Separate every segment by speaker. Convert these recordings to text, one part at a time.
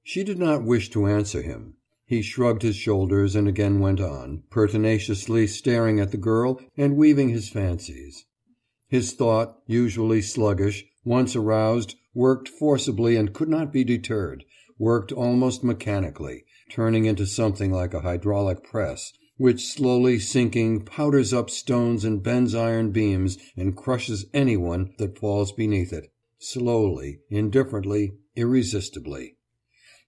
Speaker 1: She did not wish to answer him. He shrugged his shoulders and again went on, pertinaciously staring at the girl and weaving his fancies. His thought, usually sluggish, once aroused, worked forcibly and could not be deterred, worked almost mechanically, turning into something like a hydraulic press, which, slowly sinking, powders up stones and bends iron beams and crushes anyone that falls beneath it, slowly, indifferently, irresistibly.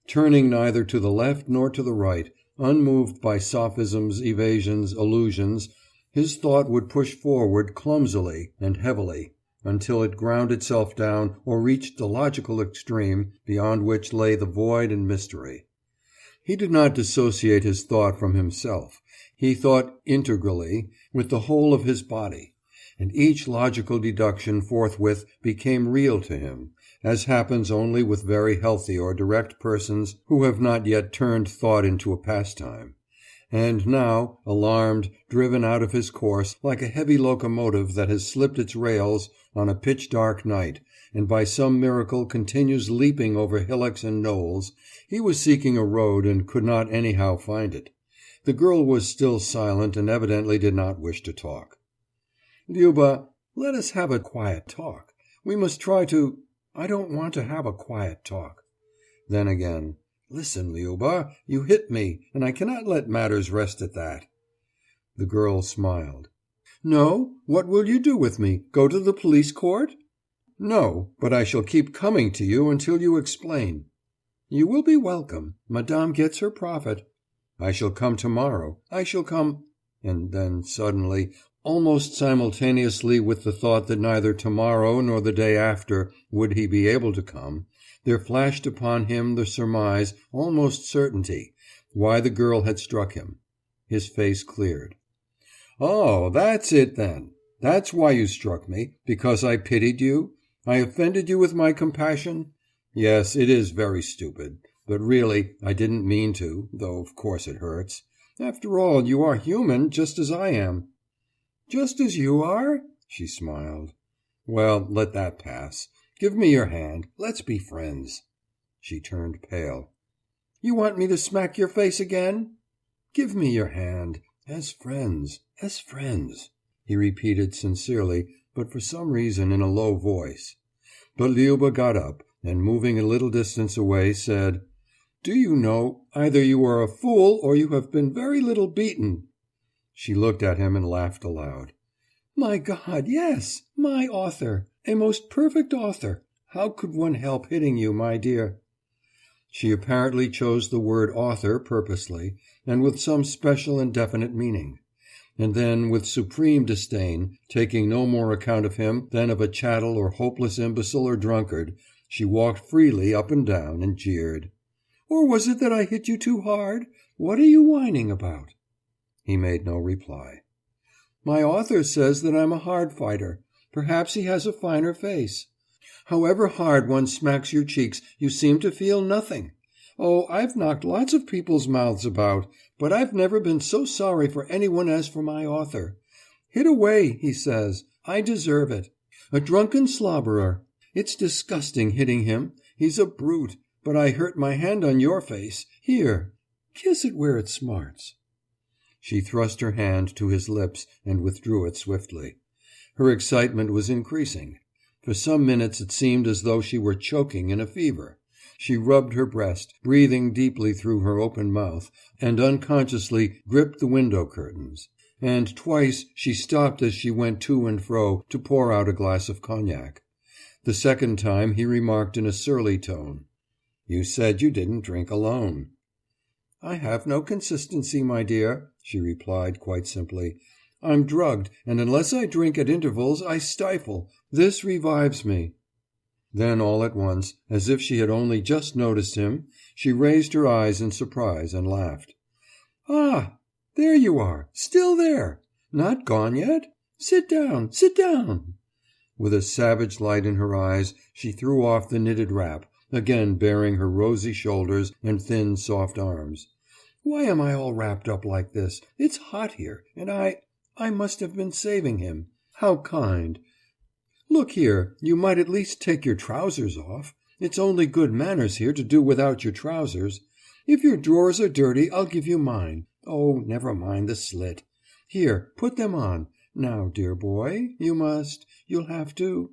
Speaker 1: Turning neither to the left nor to the right, unmoved by sophisms, evasions, allusions, his thought would push forward clumsily and heavily, until it ground itself down or reached the logical extreme, beyond which lay the void and mystery. He did not dissociate his thought from himself. He thought integrally, with the whole of his body, and each logical deduction forthwith became real to him, as happens only with very healthy or direct persons who have not yet turned thought into a pastime. And now, alarmed, driven out of his course, like a heavy locomotive that has slipped its rails on a pitch-dark night, and by some miracle continues leaping over hillocks and knolls, he was seeking a road and could not anyhow find it. The girl was still silent and evidently did not wish to talk. "Liuba, let us have a quiet talk. We must try to—" "I don't want to have a quiet talk." Then again, "Listen, Liuba, you hit me, and I cannot let matters rest at that." The girl smiled. "No? What will you do with me? Go to the police court?" "No, but I shall keep coming to you until you explain." "You will be welcome. Madame gets her profit." "I shall come tomorrow. I shall come—" And then suddenly, almost simultaneously with the thought that neither tomorrow nor the day after would he be able to come, there flashed upon him the surmise, almost certainty, why the girl had struck him. His face cleared. "Oh, that's it, then! That's why you struck me, because I pitied you? I offended you with my compassion? Yes, it is very stupid, but really I didn't mean to, though of course it hurts. After all, you are human, just as I am." "Just as you are?" She smiled. "Well, let that pass. Give me your hand. Let's be friends." She turned pale. "You want me to smack your face again?" "Give me your hand. As friends, as friends," he repeated sincerely, but for some reason in a low voice. But Liuba got up, and moving a little distance away, said, "Do you know, either you are a fool or you have been very little beaten." She looked at him and laughed aloud. "My God, yes! My author! A most perfect author! How could one help hitting you, my dear?" She apparently chose the word author purposely, and with some special and definite meaning. And then, with supreme disdain, taking no more account of him than of a chattel or hopeless imbecile or drunkard, she walked freely up and down and jeered. "Or was it that I hit you too hard? What are you whining about?" He made no reply. "My author says that I'm a hard fighter. Perhaps he has a finer face. However hard one smacks your cheeks, you seem to feel nothing. Oh, I've knocked lots of people's mouths about, but I've never been so sorry for anyone as for my author. Hit away, he says. I deserve it. A drunken slobberer. It's disgusting hitting him. He's a brute, but I hurt my hand on your face. Here, kiss it where it smarts." She thrust her hand to his lips and withdrew it swiftly. Her excitement was increasing. For some minutes it seemed as though she were choking in a fever. She rubbed her breast, breathing deeply through her open mouth, and unconsciously gripped the window curtains. And twice she stopped as she went to and fro to pour out a glass of cognac. The second time he remarked in a surly tone, "You said you didn't drink alone." "I have no consistency, my dear," she replied quite simply. "I'm drugged, and unless I drink at intervals I stifle. This revives me." Then all at once, as if she had only just noticed him, she raised her eyes in surprise and laughed. "Ah, there you are, still there! Not gone yet? Sit down, sit down!" With a savage light in her eyes, she threw off the knitted wrap, again baring her rosy shoulders and thin, soft arms. "Why am I all wrapped up like this? It's hot here, and I must have been saving him. How kind! Look here, you might at least take your trousers off. It's only good manners here to do without your trousers. If your drawers are dirty, I'll give you mine. Oh, never mind the slit. Here, put them on. Now, dear boy, you must. You'll have to.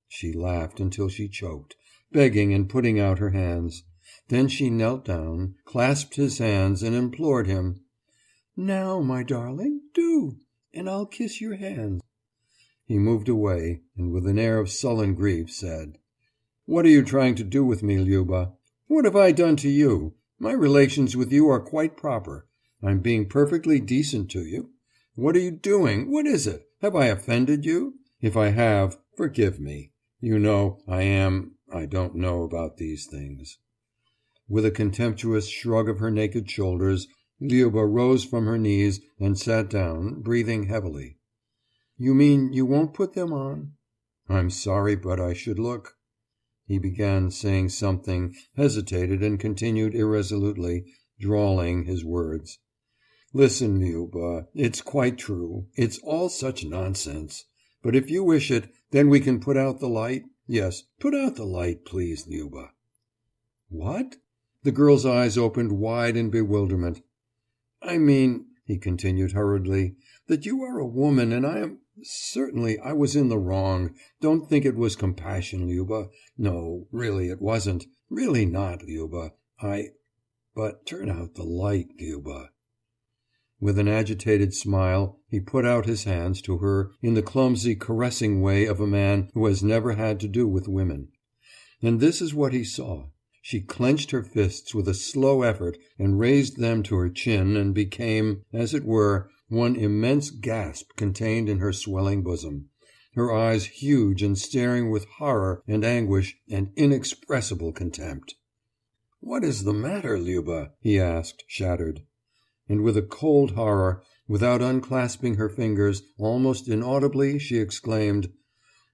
Speaker 1: She laughed until she choked, begging and putting out her hands. Then she knelt down, clasped his hands, and implored him. Now, my darling, do, and I'll kiss your hands. He moved away, and with an air of sullen grief said, What are you trying to do with me, Liuba? What have I done to you? My relations with you are quite proper. I'm being perfectly decent to you. What are you doing? What is it? Have I offended you? If I have, forgive me. You know, I don't know about these things. With a contemptuous shrug of her naked shoulders, Liuba rose from her knees and sat down, breathing heavily. You mean you won't put them on? I'm sorry, but I should look. He began saying something, hesitated, and continued irresolutely, drawling his words. Listen, Liuba, it's quite true. It's all such nonsense. But if you wish it, then we can put out the light. Yes, put out the light, please, Liuba. What? The girl's eyes opened wide in bewilderment. I mean, he continued hurriedly, that you are a woman and I am... Certainly I was in the wrong. Don't think it was compassion, Liuba. No, really it wasn't. Really not, Liuba. But turn out the light, Liuba. With an agitated smile, he put out his hands to her in the clumsy, caressing way of a man who has never had to do with women. And this is what he saw. She clenched her fists with a slow effort and raised them to her chin and became, as it were, one immense gasp contained in her swelling bosom, her eyes huge and staring with horror and anguish and inexpressible contempt. What is the matter, Liuba? He asked, shattered. And with a cold horror, without unclasping her fingers, almost inaudibly, she exclaimed,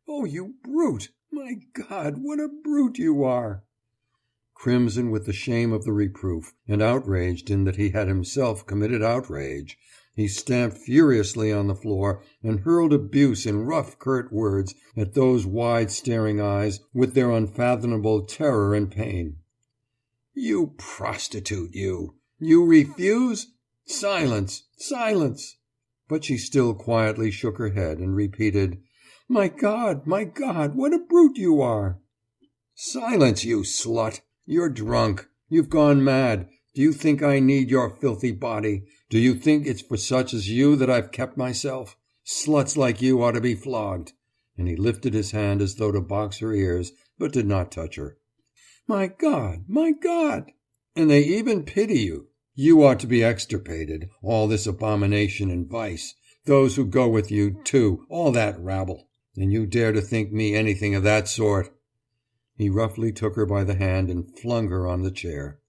Speaker 1: Oh, you brute! My God, what a brute you are! Crimson with the shame of the reproof, and outraged in that he had himself committed outrage, he stamped furiously on the floor and hurled abuse in rough, curt words at those wide, staring eyes with their unfathomable terror and pain. You prostitute, you! You refuse? Silence! Silence! But she still quietly shook her head and repeated, My God, what a brute you are! Silence, you slut! You're drunk. You've gone mad. Do you think I need your filthy body? Do you think it's for such as you that I've kept myself? Sluts like you ought to be flogged. And he lifted his hand as though to box her ears, but did not touch her. My God! And they even pity you. You ought to be extirpated, all this abomination and vice. Those who go with you, too, all that rabble. And you dare to think me anything of that sort. He roughly took her by the hand and flung her on the chair.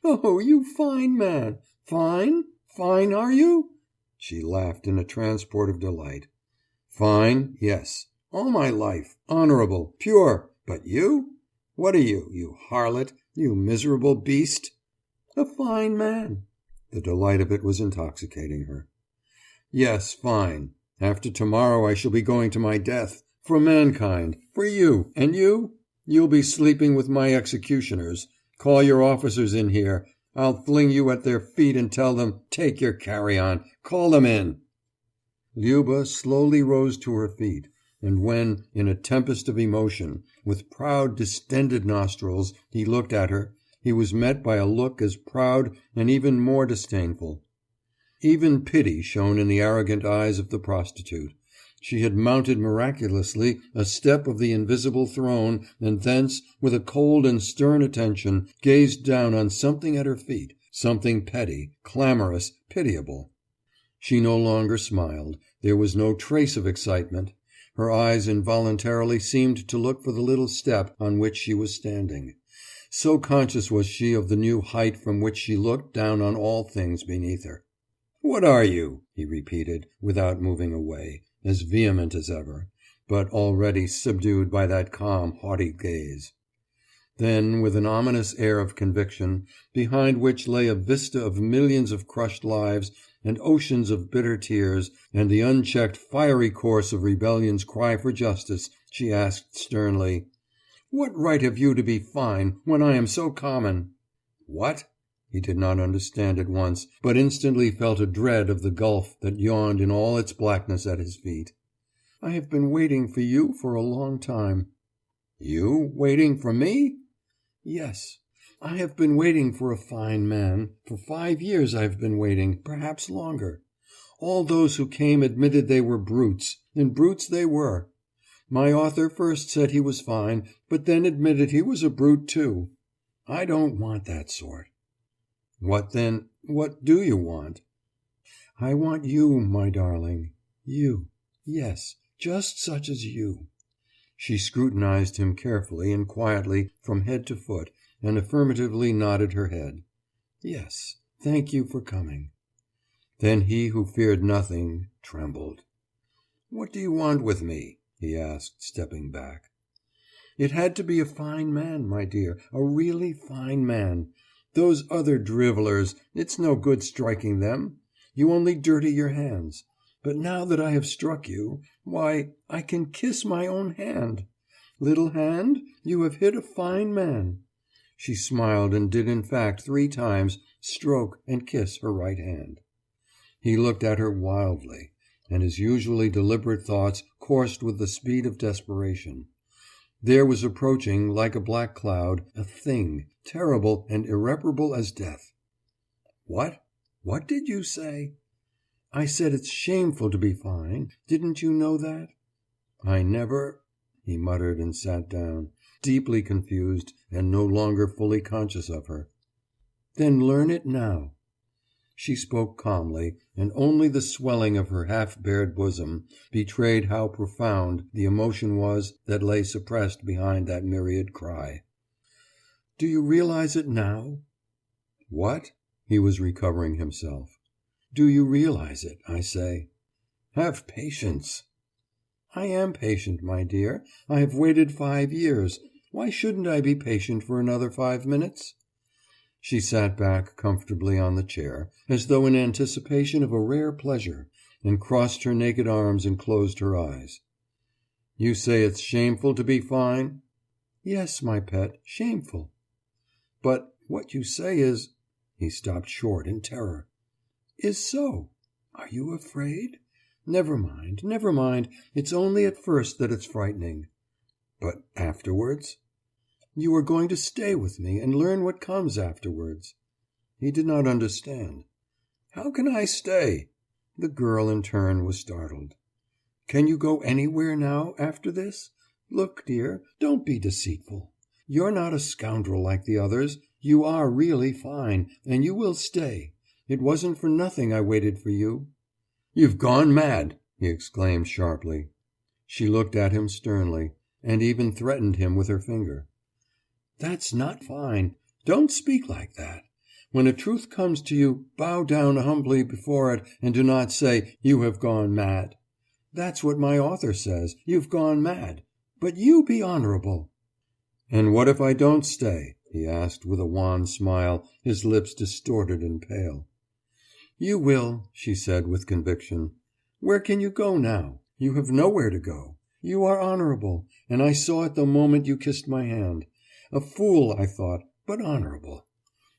Speaker 1: Oh, you fine man! Fine? Fine, are you? She laughed in a transport of delight. Fine, yes. All my life. Honorable. Pure. But you? What are you, you harlot? You miserable beast? A fine man. The delight of it was intoxicating her. Yes, fine. After tomorrow I shall be going to my death. For mankind. For you. And you? You'll be sleeping with my executioners. Call your officers in here. I'll fling you at their feet and tell them, take your carry-on. Call them in. Liuba slowly rose to her feet, and when, in a tempest of emotion, with proud, distended nostrils, he looked at her, he was met by a look as proud and even more disdainful. Even pity shone in the arrogant eyes of the prostitute. She had mounted miraculously a step of the invisible throne, and thence, with a cold and stern attention, gazed down on something at her feet, something petty, clamorous, pitiable. She no longer smiled. There was no trace of excitement. Her eyes involuntarily seemed to look for the little step on which she was standing. So conscious was she of the new height from which she looked down on all things beneath her. What are you? He repeated, without moving away, as vehement as ever, but already subdued by that calm, haughty gaze. Then, with an ominous air of conviction, behind which lay a vista of millions of crushed lives and oceans of bitter tears, and the unchecked fiery course of rebellion's cry for justice, she asked sternly, What right have you to be fine, when I am so common?" "What?" He did not understand at once, but instantly felt a dread of the gulf that yawned in all its blackness at his feet. "I have been waiting for you for a long time." "You waiting for me?" "Yes. I have been waiting for a fine man. For 5 years I have been waiting, perhaps longer. All those who came admitted they were brutes, and brutes they were. My author first said he was fine, but then admitted he was a brute too. I don't want that sort." "What then, what do you want?" "I want you, my darling. You. Yes, just such as you." She scrutinized him carefully and quietly from head to foot, and affirmatively nodded her head. "Yes, thank you for coming." Then he who feared nothing trembled. "What do you want with me?" he asked, stepping back. "It had to be a fine man, my dear, a really fine man. Those other drivellers, it's no good striking them. You only dirty your hands. But now that I have struck you, why, I can kiss my own hand. Little hand, you have hit a fine man." She smiled and did in fact 3 times stroke and kiss her right hand. He looked at her wildly, and his usually deliberate thoughts coursed with the speed of desperation. There was approaching, like a black cloud, a thing, terrible and irreparable as death. "What? What did you say?" "I said it's shameful to be fine. Didn't you know that?" "I never—" he muttered and sat down, deeply confused and no longer fully conscious of her. "Then learn it now." She spoke calmly, and only the swelling of her half-bared bosom betrayed how profound the emotion was that lay suppressed behind that myriad cry. "Do you realize it now?" "What?" He was recovering himself. "Do you realize it, I say?" "Have patience." "I am patient, my dear. I have waited 5 years. Why shouldn't I be patient for another 5 minutes?" She sat back comfortably on the chair, as though in anticipation of a rare pleasure, and crossed her naked arms and closed her eyes. "You say it's shameful to be fine?" "Yes, my pet, shameful." "But what you say is—" He stopped short in terror. "Is so. Are you afraid? Never mind, never mind. It's only at first that it's frightening." "But afterwards?" "You are going to stay with me and learn what comes afterwards." He did not understand. "How can I stay?" The girl, in turn, was startled. "Can you go anywhere now, after this? Look, dear, don't be deceitful. You're not a scoundrel like the others. You are really fine, and you will stay. It wasn't for nothing I waited for you." "You've gone mad!" he exclaimed sharply. She looked at him sternly, and even threatened him with her finger. "That's not fine. Don't speak like that. When a truth comes to you, bow down humbly before it and do not say, 'You have gone mad.' That's what my author says, 'You've gone mad.' But you be honorable." "And what if I don't stay?" he asked with a wan smile, his lips distorted and pale. "You will," she said with conviction. "Where can you go now? You have nowhere to go. You are honorable, and I saw it the moment you kissed my hand. A fool, I thought, but honorable.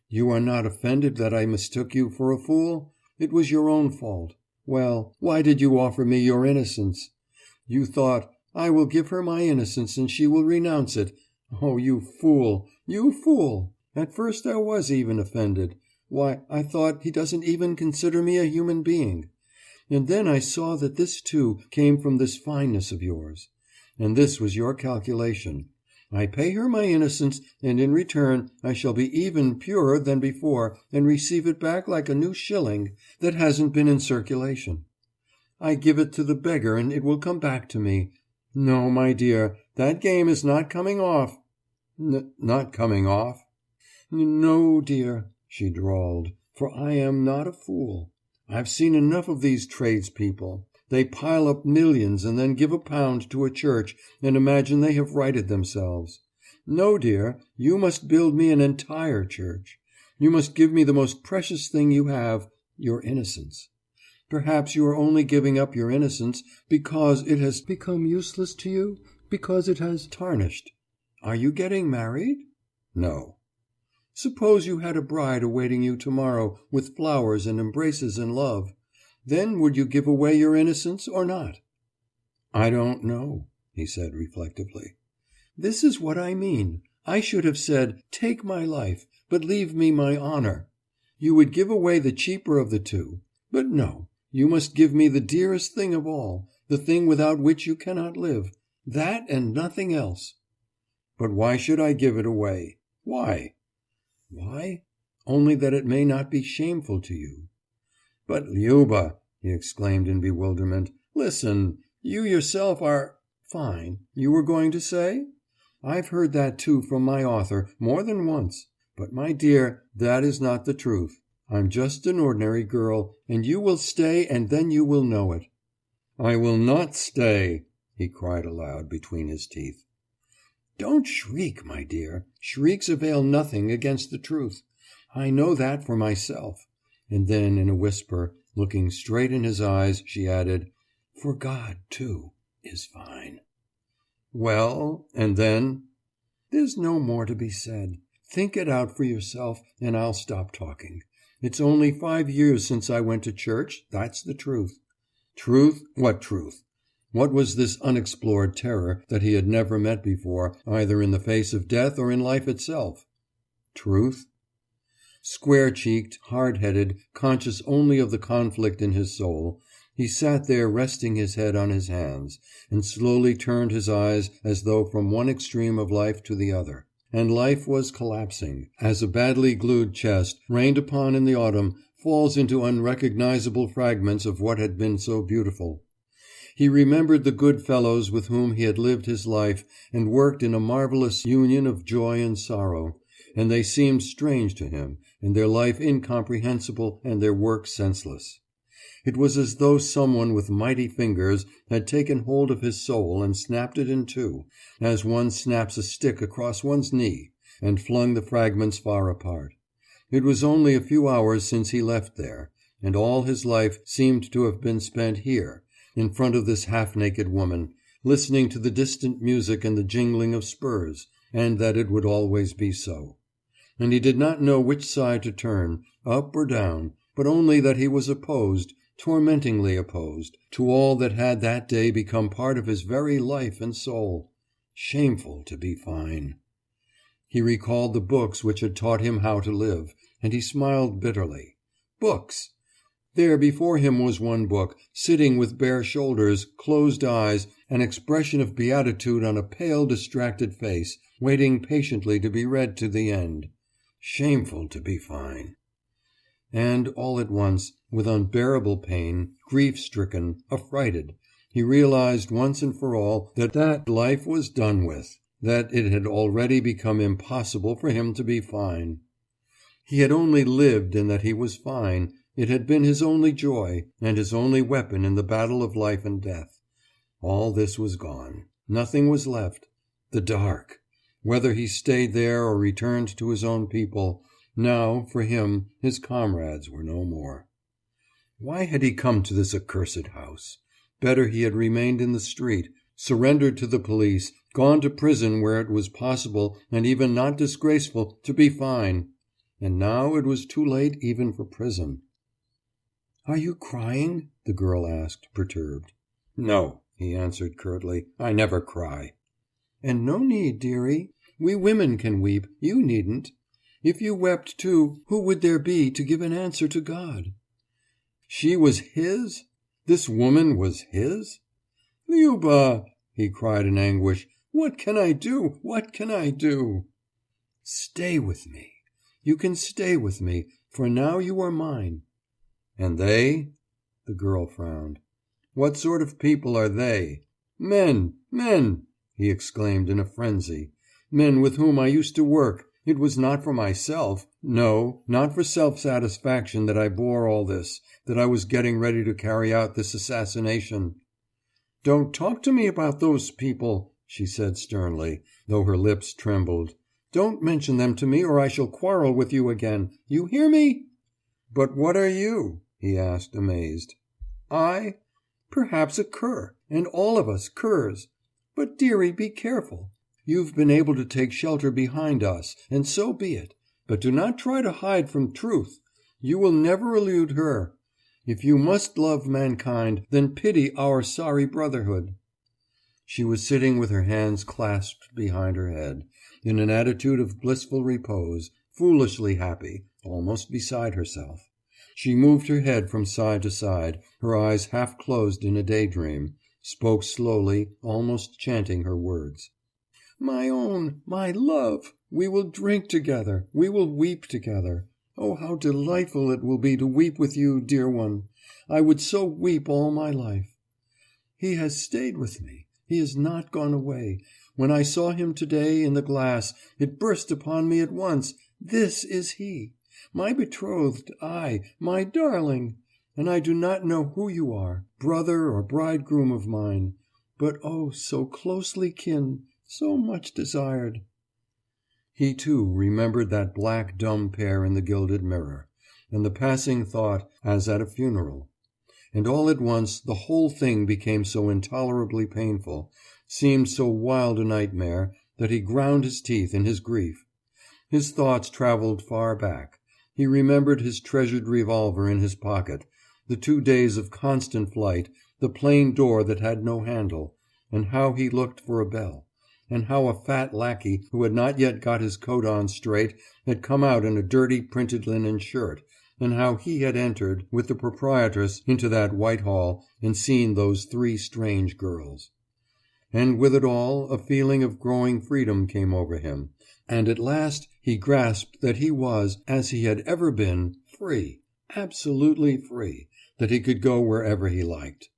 Speaker 1: You are not offended that I mistook you for a fool? It was your own fault. Well, why did you offer me your innocence? You thought, 'I will give her my innocence and she will renounce it.' Oh, you fool! You fool! At first I was even offended. Why, I thought he doesn't even consider me a human being. And then I saw that this, too, came from this fineness of yours. And this was your calculation. I pay her my innocence, and in return I shall be even purer than before and receive it back like a new shilling that hasn't been in circulation. I give it to the beggar and it will come back to me. No, my dear, that game is not coming off." "Not coming off?" "No, dear," she drawled, "for I am not a fool. I've seen enough of these tradespeople. They pile up millions and then give a pound to a church and imagine they have righted themselves. No, dear, you must build me an entire church. You must give me the most precious thing you have, your innocence. Perhaps you are only giving up your innocence because it has become useless to you, because it has tarnished. Are you getting married? No. Suppose you had a bride awaiting you tomorrow with flowers and embraces and love. Then would you give away your innocence or not? I don't know, he said reflectively. This is what I mean. I should have said, take my life, but leave me my honor. You would give away the cheaper of the two. But no, you must give me the dearest thing of all, the thing without which you cannot live. That and nothing else. But why should I give it away? Why? Why? Only that it may not be shameful to you. But, Liuba, he exclaimed in bewilderment, listen, you yourself are— Fine, you were going to say? I've heard that too from my author more than once. But, my dear, that is not the truth. I'm just an ordinary girl, and you will stay and then you will know it. I will not stay, he cried aloud between his teeth. Don't shriek, my dear. Shrieks avail nothing against the truth. I know that for myself. And then, in a whisper, looking straight in his eyes, she added, For God, too, is fine. Well, and then? There's no more to be said. Think it out for yourself, and I'll stop talking. It's only 5 years since I went to church, that's the truth. Truth? What truth? What was this unexplored terror that he had never met before, either in the face of death or in life itself? Truth? Square-cheeked, hard-headed, conscious only of the conflict in his soul, he sat there resting his head on his hands, and slowly turned his eyes as though from one extreme of life to the other. And life was collapsing, as a badly glued chest, rained upon in the autumn, falls into unrecognizable fragments of what had been so beautiful. He remembered the good fellows with whom he had lived his life and worked in a marvelous union of joy and sorrow, and they seemed strange to him, and their life incomprehensible and their work senseless. It was as though someone with mighty fingers had taken hold of his soul and snapped it in two, as one snaps a stick across one's knee, and flung the fragments far apart. It was only a few hours since he left there, and all his life seemed to have been spent here, in front of this half-naked woman, listening to the distant music and the jingling of spurs, and that it would always be so. And he did not know which side to turn, up or down, but only that he was opposed, tormentingly opposed, to all that had that day become part of his very life and soul. Shameful to be fine. He recalled the books which had taught him how to live, and he smiled bitterly. Books! There before him was one book, sitting with bare shoulders, closed eyes, an expression of beatitude on a pale, distracted face, waiting patiently to be read to the end. Shameful to be fine. And all at once, with unbearable pain, grief-stricken, affrighted, he realized once and for all that life was done with, that it had already become impossible for him to be fine. He had only lived in that he was fine. It had been his only joy, and his only weapon in the battle of life and death. All this was gone. Nothing was left. The dark. Whether he stayed there or returned to his own people, now, for him, his comrades were no more. Why had he come to this accursed house? Better he had remained in the street, surrendered to the police, gone to prison where it was possible, and even not disgraceful, to be fine. And now it was too late even for prison. "Are you crying?" the girl asked, perturbed. "No," he answered curtly. "I never cry." "And no need, dearie. We women can weep. You needn't. If you wept too, who would there be to give an answer to God?" She was his? This woman was his? "Liuba!" he cried in anguish. "What can I do? What can I do?" "Stay with me. You can stay with me, for now you are mine." "And they?" The girl frowned. "What sort of people are they?" "Men! Men!" he exclaimed in a frenzy. "Men with whom I used to work. It was not for myself. No, not for self-satisfaction that I bore all this, that I was getting ready to carry out this assassination." "Don't talk to me about those people," she said sternly, though her lips trembled. "Don't mention them to me or I shall quarrel with you again. You hear me?" "But what are you?" he asked, amazed. "I? Perhaps a cur, and all of us curs. But, dearie, be careful. You've been able to take shelter behind us, and so be it. But do not try to hide from truth. You will never elude her. If you must love mankind, then pity our sorry brotherhood." She was sitting with her hands clasped behind her head, in an attitude of blissful repose, foolishly happy, almost beside herself. She moved her head from side to side, her eyes half closed in a daydream, spoke slowly, almost chanting her words. "My own, my love, we will drink together, we will weep together. Oh, how delightful it will be to weep with you, dear one! I would so weep all my life. He has stayed with me. He has not gone away. When I saw him today in the glass, it burst upon me at once. This is he! My betrothed, my darling! And I do not know who you are, brother or bridegroom of mine, but oh, so closely kin, so much desired." He, too, remembered that black, dumb pair in the gilded mirror, and the passing thought, as at a funeral. And all at once the whole thing became so intolerably painful, seemed so wild a nightmare, that he ground his teeth in his grief. His thoughts traveled far back. He remembered his treasured revolver in his pocket, the 2 days of constant flight, the plain door that had no handle, and how he looked for a bell, and how a fat lackey who had not yet got his coat on straight had come out in a dirty printed linen shirt, and how he had entered, with the proprietress, into that white hall, and seen those 3 strange girls. And with it all a feeling of growing freedom came over him, and at last he grasped that he was, as he had ever been, free, absolutely free, that he could go wherever he liked.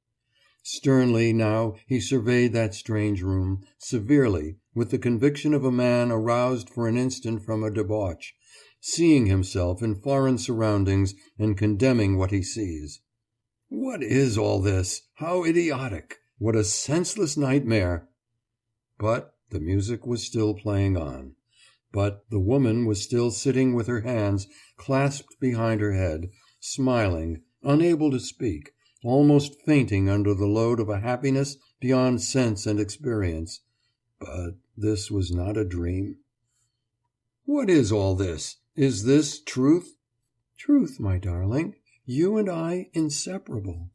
Speaker 1: Sternly now he surveyed that strange room, severely, with the conviction of a man aroused for an instant from a debauch, seeing himself in foreign surroundings and condemning what he sees. "What is all this? How idiotic! What a senseless nightmare!" But the music was still playing on. But the woman was still sitting with her hands clasped behind her head, smiling, unable to speak, almost fainting under the load of a happiness beyond sense and experience. But this was not a dream. "What is all this? Is this truth?" "Truth, my darling. You and I inseparable."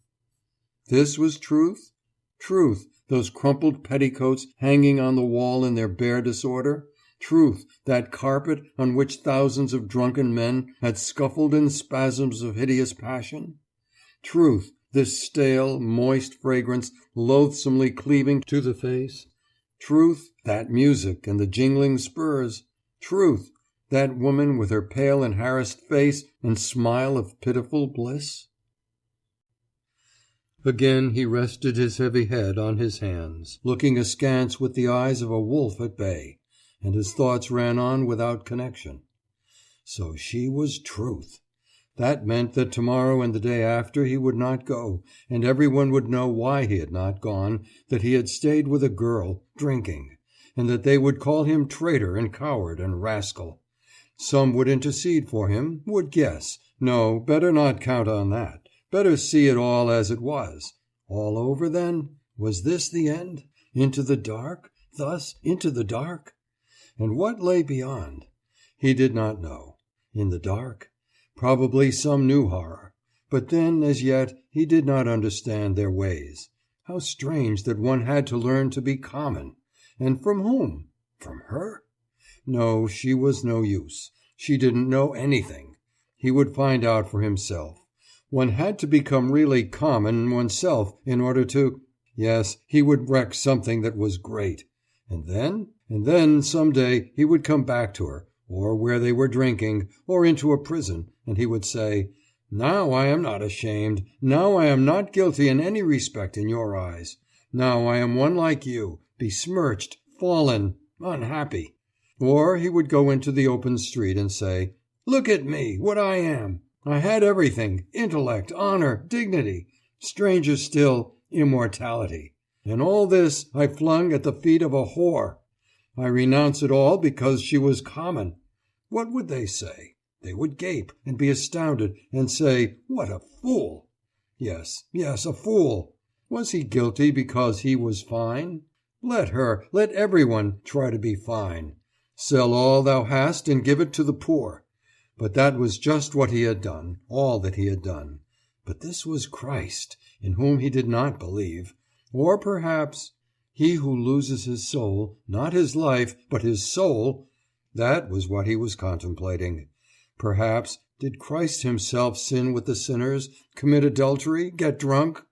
Speaker 1: This was truth? Truth, those crumpled petticoats hanging on the wall in their bare disorder? Truth, that carpet on which thousands of drunken men had scuffled in spasms of hideous passion? Truth, this stale, moist fragrance loathsomely cleaving to the face? Truth, that music and the jingling spurs? Truth, that woman with her pale and harassed face and smile of pitiful bliss? Again he rested his heavy head on his hands, looking askance with the eyes of a wolf at bay, and his thoughts ran on without connection. So she was truth. That meant that tomorrow and the day after he would not go, and everyone would know why he had not gone, that he had stayed with a girl, drinking, and that they would call him traitor and coward and rascal. Some would intercede for him, would guess. No, better not count on that. Better see it all as it was. All over, then? Was this the end? Into the dark? Thus, into the dark? And what lay beyond? He did not know. In the dark? Probably some new horror. But then, as yet, he did not understand their ways. How strange that one had to learn to be common. And from whom? From her? No, she was no use. She didn't know anything. He would find out for himself. One had to become really common oneself in order to... Yes, he would wreck something that was great. And then some day he would come back to her, or where they were drinking, or into a prison, and he would say, "Now I am not ashamed. Now I am not guilty in any respect in your eyes. Now I am one like you, besmirched, fallen, unhappy." Or he would go into the open street and say, "Look at me, what I am. I had everything, intellect, honor, dignity, stranger still, immortality. And all this I flung at the feet of a whore. I renounce it all because she was common. What would they say? They would gape and be astounded and say, 'What a fool!' Yes, a fool. Was he guilty because he was fine? Let everyone try to be fine. Sell all thou hast and give it to the poor. But that was just what he had done, all that he had done. But this was Christ, in whom he did not believe. Or perhaps he who loses his soul, not his life, but his soul, that was what he was contemplating. Perhaps, did Christ himself sin with the sinners, commit adultery, get drunk?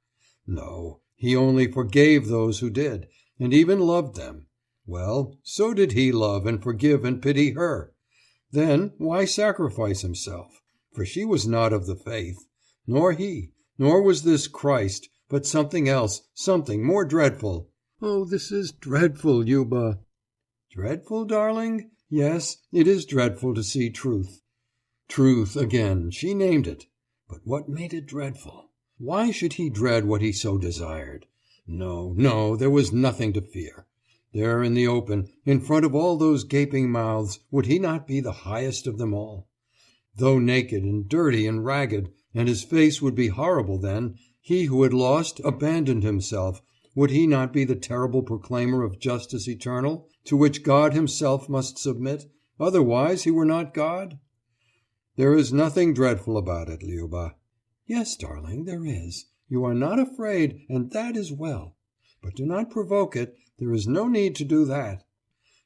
Speaker 1: No, he only forgave those who did, and even loved them. Well, so did he love and forgive and pity her. Then why sacrifice himself? For she was not of the faith, nor he, nor was this Christ, but something else, something more dreadful. Oh, this is dreadful, Yuba. Dreadful, darling? Yes, it is dreadful to see truth. Truth, again, she named it. But what made it dreadful? Why should he dread what he so desired? No, no, there was nothing to fear. There in the open, in front of all those gaping mouths, would he not be the highest of them all? Though naked and dirty and ragged, and his face would be horrible then, he who had lost, abandoned himself, would he not be the terrible proclaimer of justice eternal, to which God himself must submit, otherwise he were not God? There is nothing dreadful about it, Liuba. Yes, darling, there is. You are not afraid, and that is well. But do not provoke it. There is no need to do that.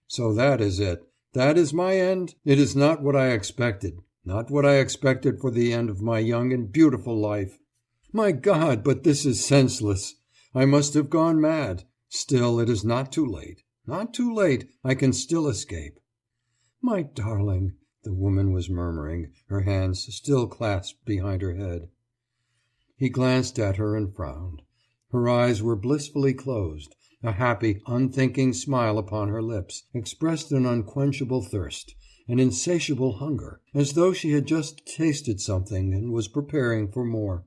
Speaker 1: So that is it. That is my end? It is not what I expected. Not what I expected for the end of my young and beautiful life. My God, but this is senseless. I must have gone mad. Still, it is not too late. Not too late. I can still escape. My darling, the woman was murmuring, her hands still clasped behind her head. He glanced at her and frowned. Her eyes were blissfully closed. A happy, unthinking smile upon her lips expressed an unquenchable thirst, an insatiable hunger, as though she had just tasted something and was preparing for more.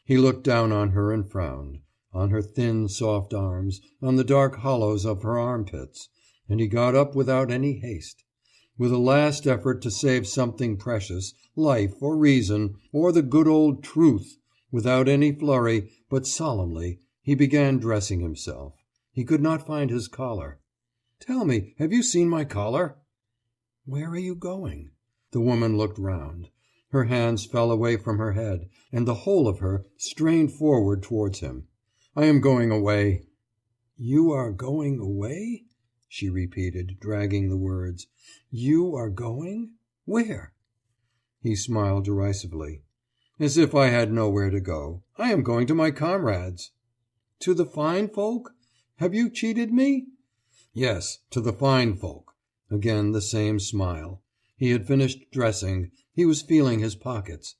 Speaker 1: He looked down on her and frowned, on her thin, soft arms, on the dark hollows of her armpits, and he got up without any haste. With a last effort to save something precious, life or reason, or the good old truth, without any flurry, but solemnly, he began dressing himself. He could not find his collar. Tell me, have you seen my collar? Where are you going? The woman looked round. Her hands fell away from her head, and the whole of her strained forward towards him. I am going away. You are going away? She repeated, dragging the words. You are going? Where? He smiled derisively. As if I had nowhere to go. I am going to my comrades. To the fine folk? Have you cheated me? Yes, to the fine folk. Again the same smile. He had finished dressing. He was feeling his pockets.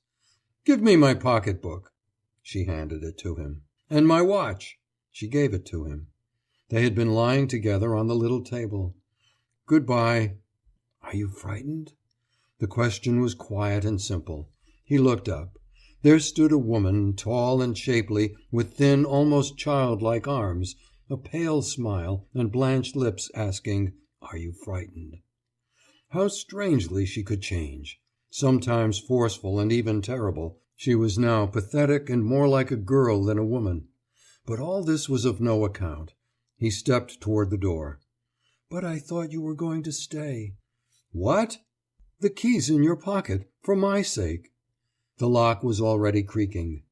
Speaker 1: Give me my pocketbook. She handed it to him. And my watch. She gave it to him. They had been lying together on the little table. Good-bye. Are you frightened? The question was quiet and simple. He looked up. There stood a woman, tall and shapely, with thin, almost childlike arms, a pale smile, and blanched lips, asking, Are you frightened? How strangely she could change. Sometimes forceful and even terrible, she was now pathetic and more like a girl than a woman. But all this was of no account. He stepped toward the door. But I thought you were going to stay. What? The key's in your pocket, for my sake. The lock was already creaking.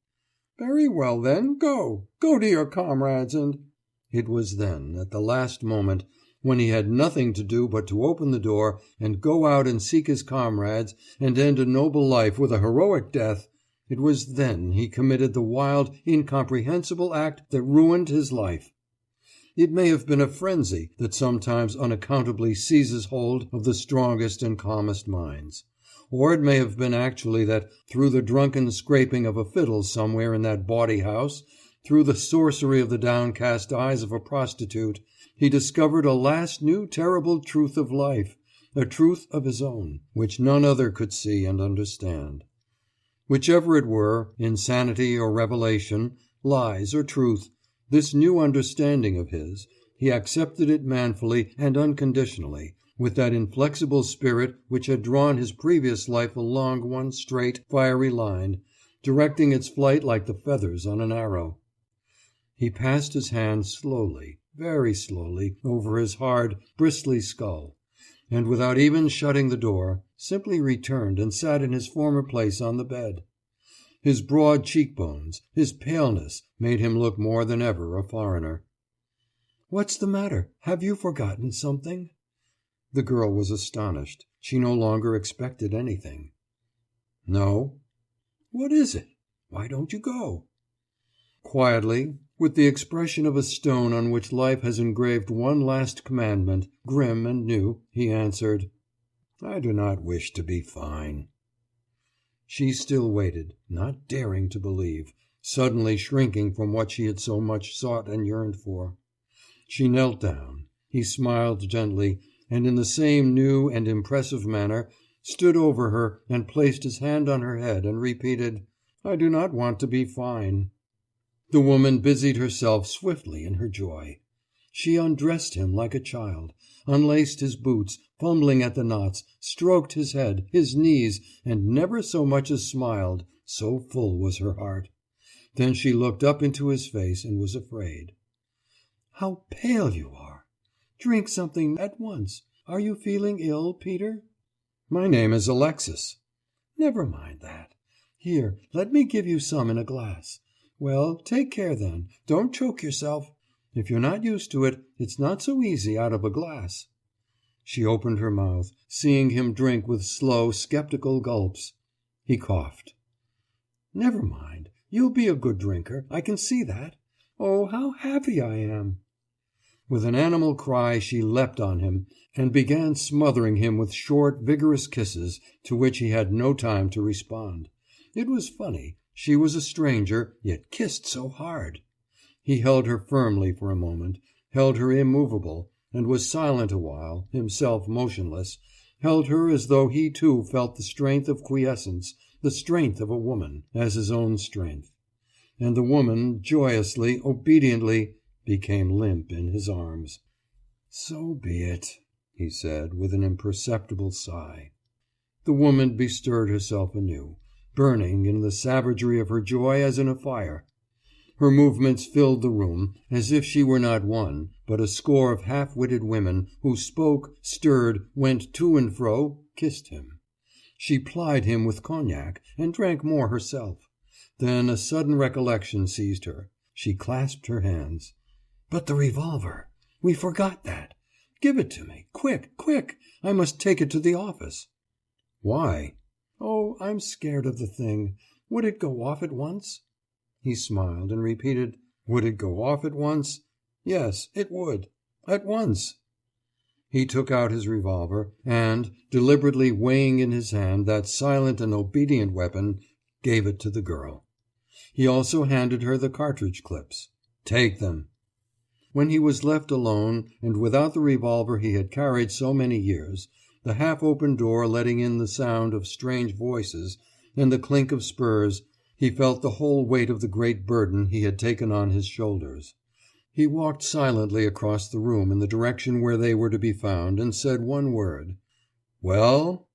Speaker 1: Very well, then, go. Go to your comrades and... It was then, at the last moment, when he had nothing to do but to open the door and go out and seek his comrades and end a noble life with a heroic death, it was then he committed the wild, incomprehensible act that ruined his life. It may have been a frenzy that sometimes unaccountably seizes hold of the strongest and calmest minds. Or it may have been actually that, through the drunken scraping of a fiddle somewhere in that bawdy house, through the sorcery of the downcast eyes of a prostitute, he discovered a last new terrible truth of life, a truth of his own, which none other could see and understand. Whichever it were, insanity or revelation, lies or truth, this new understanding of his, he accepted it manfully and unconditionally, with that inflexible spirit which had drawn his previous life along one straight, fiery line, directing its flight like the feathers on an arrow. He passed his hand slowly, very slowly, over his hard, bristly skull, and without even shutting the door, simply returned and sat in his former place on the bed. His broad cheekbones, his paleness, made him look more than ever a foreigner. "What's the matter? Have you forgotten something?" The girl was astonished. She no longer expected anything. "No." "What is it? Why don't you go?" Quietly, with the expression of a stone on which life has engraved one last commandment, grim and new, he answered, "I do not wish to be fine." She still waited, not daring to believe, suddenly shrinking from what she had so much sought and yearned for. She knelt down. He smiled gently, and in the same new and impressive manner stood over her and placed his hand on her head and repeated, "I do not want to be fine." The woman busied herself swiftly in her joy. She undressed him like a child, unlaced his boots, fumbling at the knots, stroked his head, his knees, and never so much as smiled, so full was her heart. Then she looked up into his face and was afraid. "How pale you are! Drink something at once. Are you feeling ill, Peter?" "My name is Alexis." "Never mind that. Here, let me give you some in a glass. Well, take care then. Don't choke yourself. If you're not used to it, it's not so easy out of a glass." She opened her mouth, seeing him drink with slow, skeptical gulps. He coughed. "Never mind. You'll be a good drinker. I can see that. Oh, how happy I am!" With an animal cry she leapt on him, and began smothering him with short, vigorous kisses, to which he had no time to respond. It was funny. She was a stranger, yet kissed so hard. He held her firmly for a moment, held her immovable, and was silent a while, himself motionless, held her as though he too felt the strength of quiescence, the strength of a woman, as his own strength. And the woman, joyously, obediently, became limp in his arms. "So be it," he said, with an imperceptible sigh. The woman bestirred herself anew, burning in the savagery of her joy as in a fire. Her movements filled the room, as if she were not one, but a score of half-witted women who spoke, stirred, went to and fro, kissed him. She plied him with cognac, and drank more herself. Then a sudden recollection seized her. She clasped her hands. "But the revolver! We forgot that! Give it to me! Quick, quick! I must take it to the office." "Why?" "Oh, I'm scared of the thing. Would it go off at once?" He smiled, and repeated, "Would it go off at once? Yes, it would. At once." He took out his revolver, and, deliberately weighing in his hand that silent and obedient weapon, gave it to the girl. He also handed her the cartridge clips. "Take them." When he was left alone, and without the revolver he had carried so many years, the half-open door letting in the sound of strange voices, and the clink of spurs, he felt the whole weight of the great burden he had taken on his shoulders. He walked silently across the room in the direction where they were to be found, and said one word. "Well?"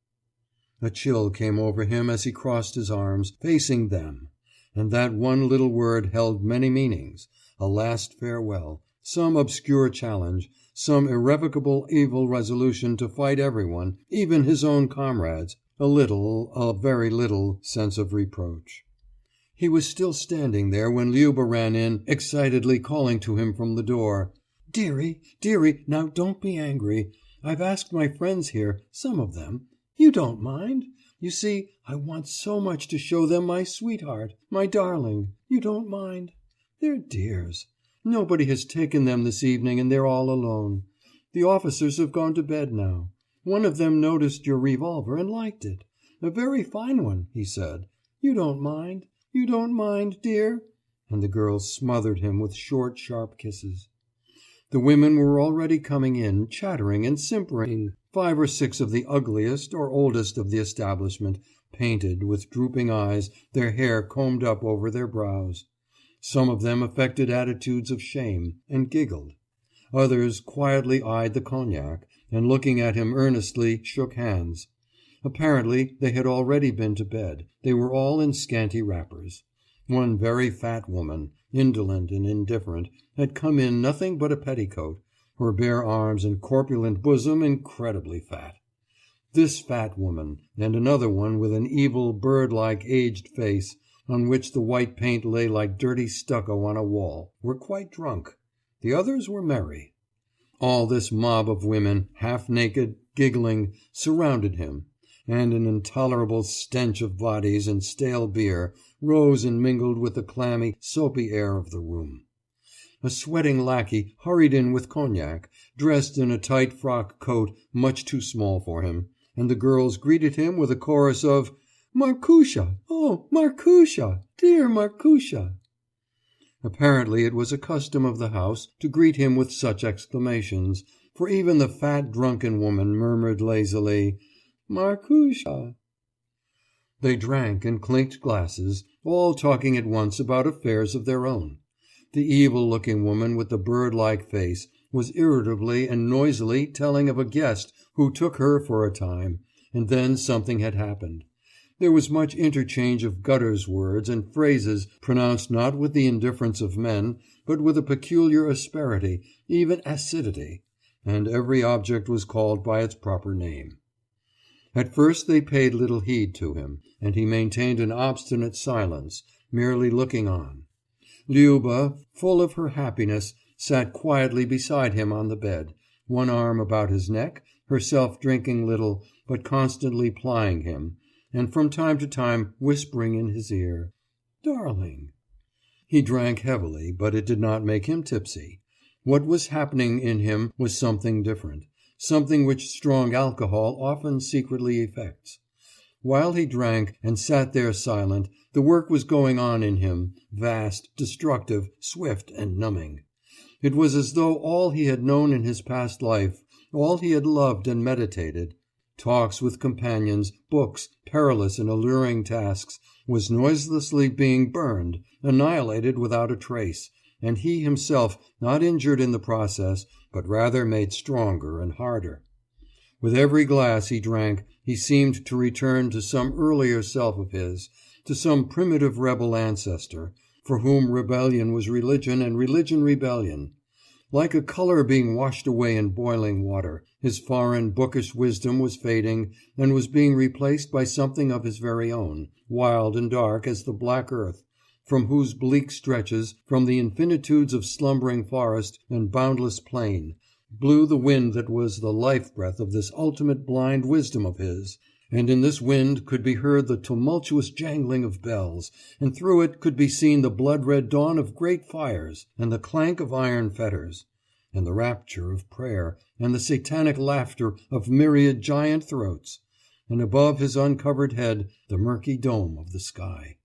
Speaker 1: A chill came over him as he crossed his arms, facing them. And that one little word held many meanings, a last farewell, some obscure challenge, some irrevocable evil resolution to fight everyone, even his own comrades, a very little, sense of reproach. He was still standing there when Liuba ran in, excitedly calling to him from the door. "Dearie, dearie, now don't be angry. I've asked my friends here, some of them. You don't mind? You see, I want so much to show them my sweetheart, my darling. You don't mind? They're dears. Nobody has taken them this evening and they're all alone. The officers have gone to bed now. One of them noticed your revolver and liked it. A very fine one, he said. You don't mind? You don't mind, dear?" And the girl smothered him with short, sharp kisses. The women were already coming in, chattering and simpering, 5 or 6 of the ugliest or oldest of the establishment, painted, with drooping eyes, their hair combed up over their brows. Some of them affected attitudes of shame, and giggled. Others quietly eyed the cognac, and looking at him earnestly, shook hands. Apparently they had already been to bed. They were all in scanty wrappers. One very fat woman, indolent and indifferent, had come in nothing but a petticoat, her bare arms and corpulent bosom incredibly fat. This fat woman, and another one with an evil, bird-like, aged face, on which the white paint lay like dirty stucco on a wall, were quite drunk. The others were merry. All this mob of women, half naked, giggling, surrounded him, and an intolerable stench of bodies and stale beer rose and mingled with the clammy, soapy air of the room. A sweating lackey hurried in with cognac, dressed in a tight frock coat much too small for him, and the girls greeted him with a chorus of "Markusha! Oh, Markusha! Dear Markusha!" Apparently it was a custom of the house to greet him with such exclamations, for even the fat drunken woman murmured lazily, "Markusha!" They drank and clinked glasses, all talking at once about affairs of their own. The evil-looking woman with the bird-like face was irritably and noisily telling of a guest who took her for a time, and then something had happened. There was much interchange of gutters words and phrases pronounced not with the indifference of men, but with a peculiar asperity, even acidity, and every object was called by its proper name. At first they paid little heed to him, and he maintained an obstinate silence, merely looking on. Liuba, full of her happiness, sat quietly beside him on the bed, one arm about his neck, herself drinking little, but constantly plying him, and from time to time whispering in his ear, "Darling." He drank heavily, but it did not make him tipsy. What was happening in him was something different, something which strong alcohol often secretly effects. While he drank and sat there silent, the work was going on in him, vast, destructive, swift, and numbing. It was as though all he had known in his past life, all he had loved and meditated, talks with companions, books, perilous and alluring tasks, was noiselessly being burned, annihilated without a trace, and he himself not injured in the process, but rather made stronger and harder. With every glass he drank he seemed to return to some earlier self of his, to some primitive rebel ancestor, for whom rebellion was religion and religion rebellion. Like a color being washed away in boiling water, his foreign bookish wisdom was fading and was being replaced by something of his very own, wild and dark as the black earth, from whose bleak stretches, from the infinitudes of slumbering forest and boundless plain, blew the wind that was the life-breath of this ultimate blind wisdom of his, and in this wind could be heard the tumultuous jangling of bells, and through it could be seen the blood-red dawn of great fires, and the clank of iron fetters, and the rapture of prayer, and the satanic laughter of myriad giant throats, and above his uncovered head the murky dome of the sky.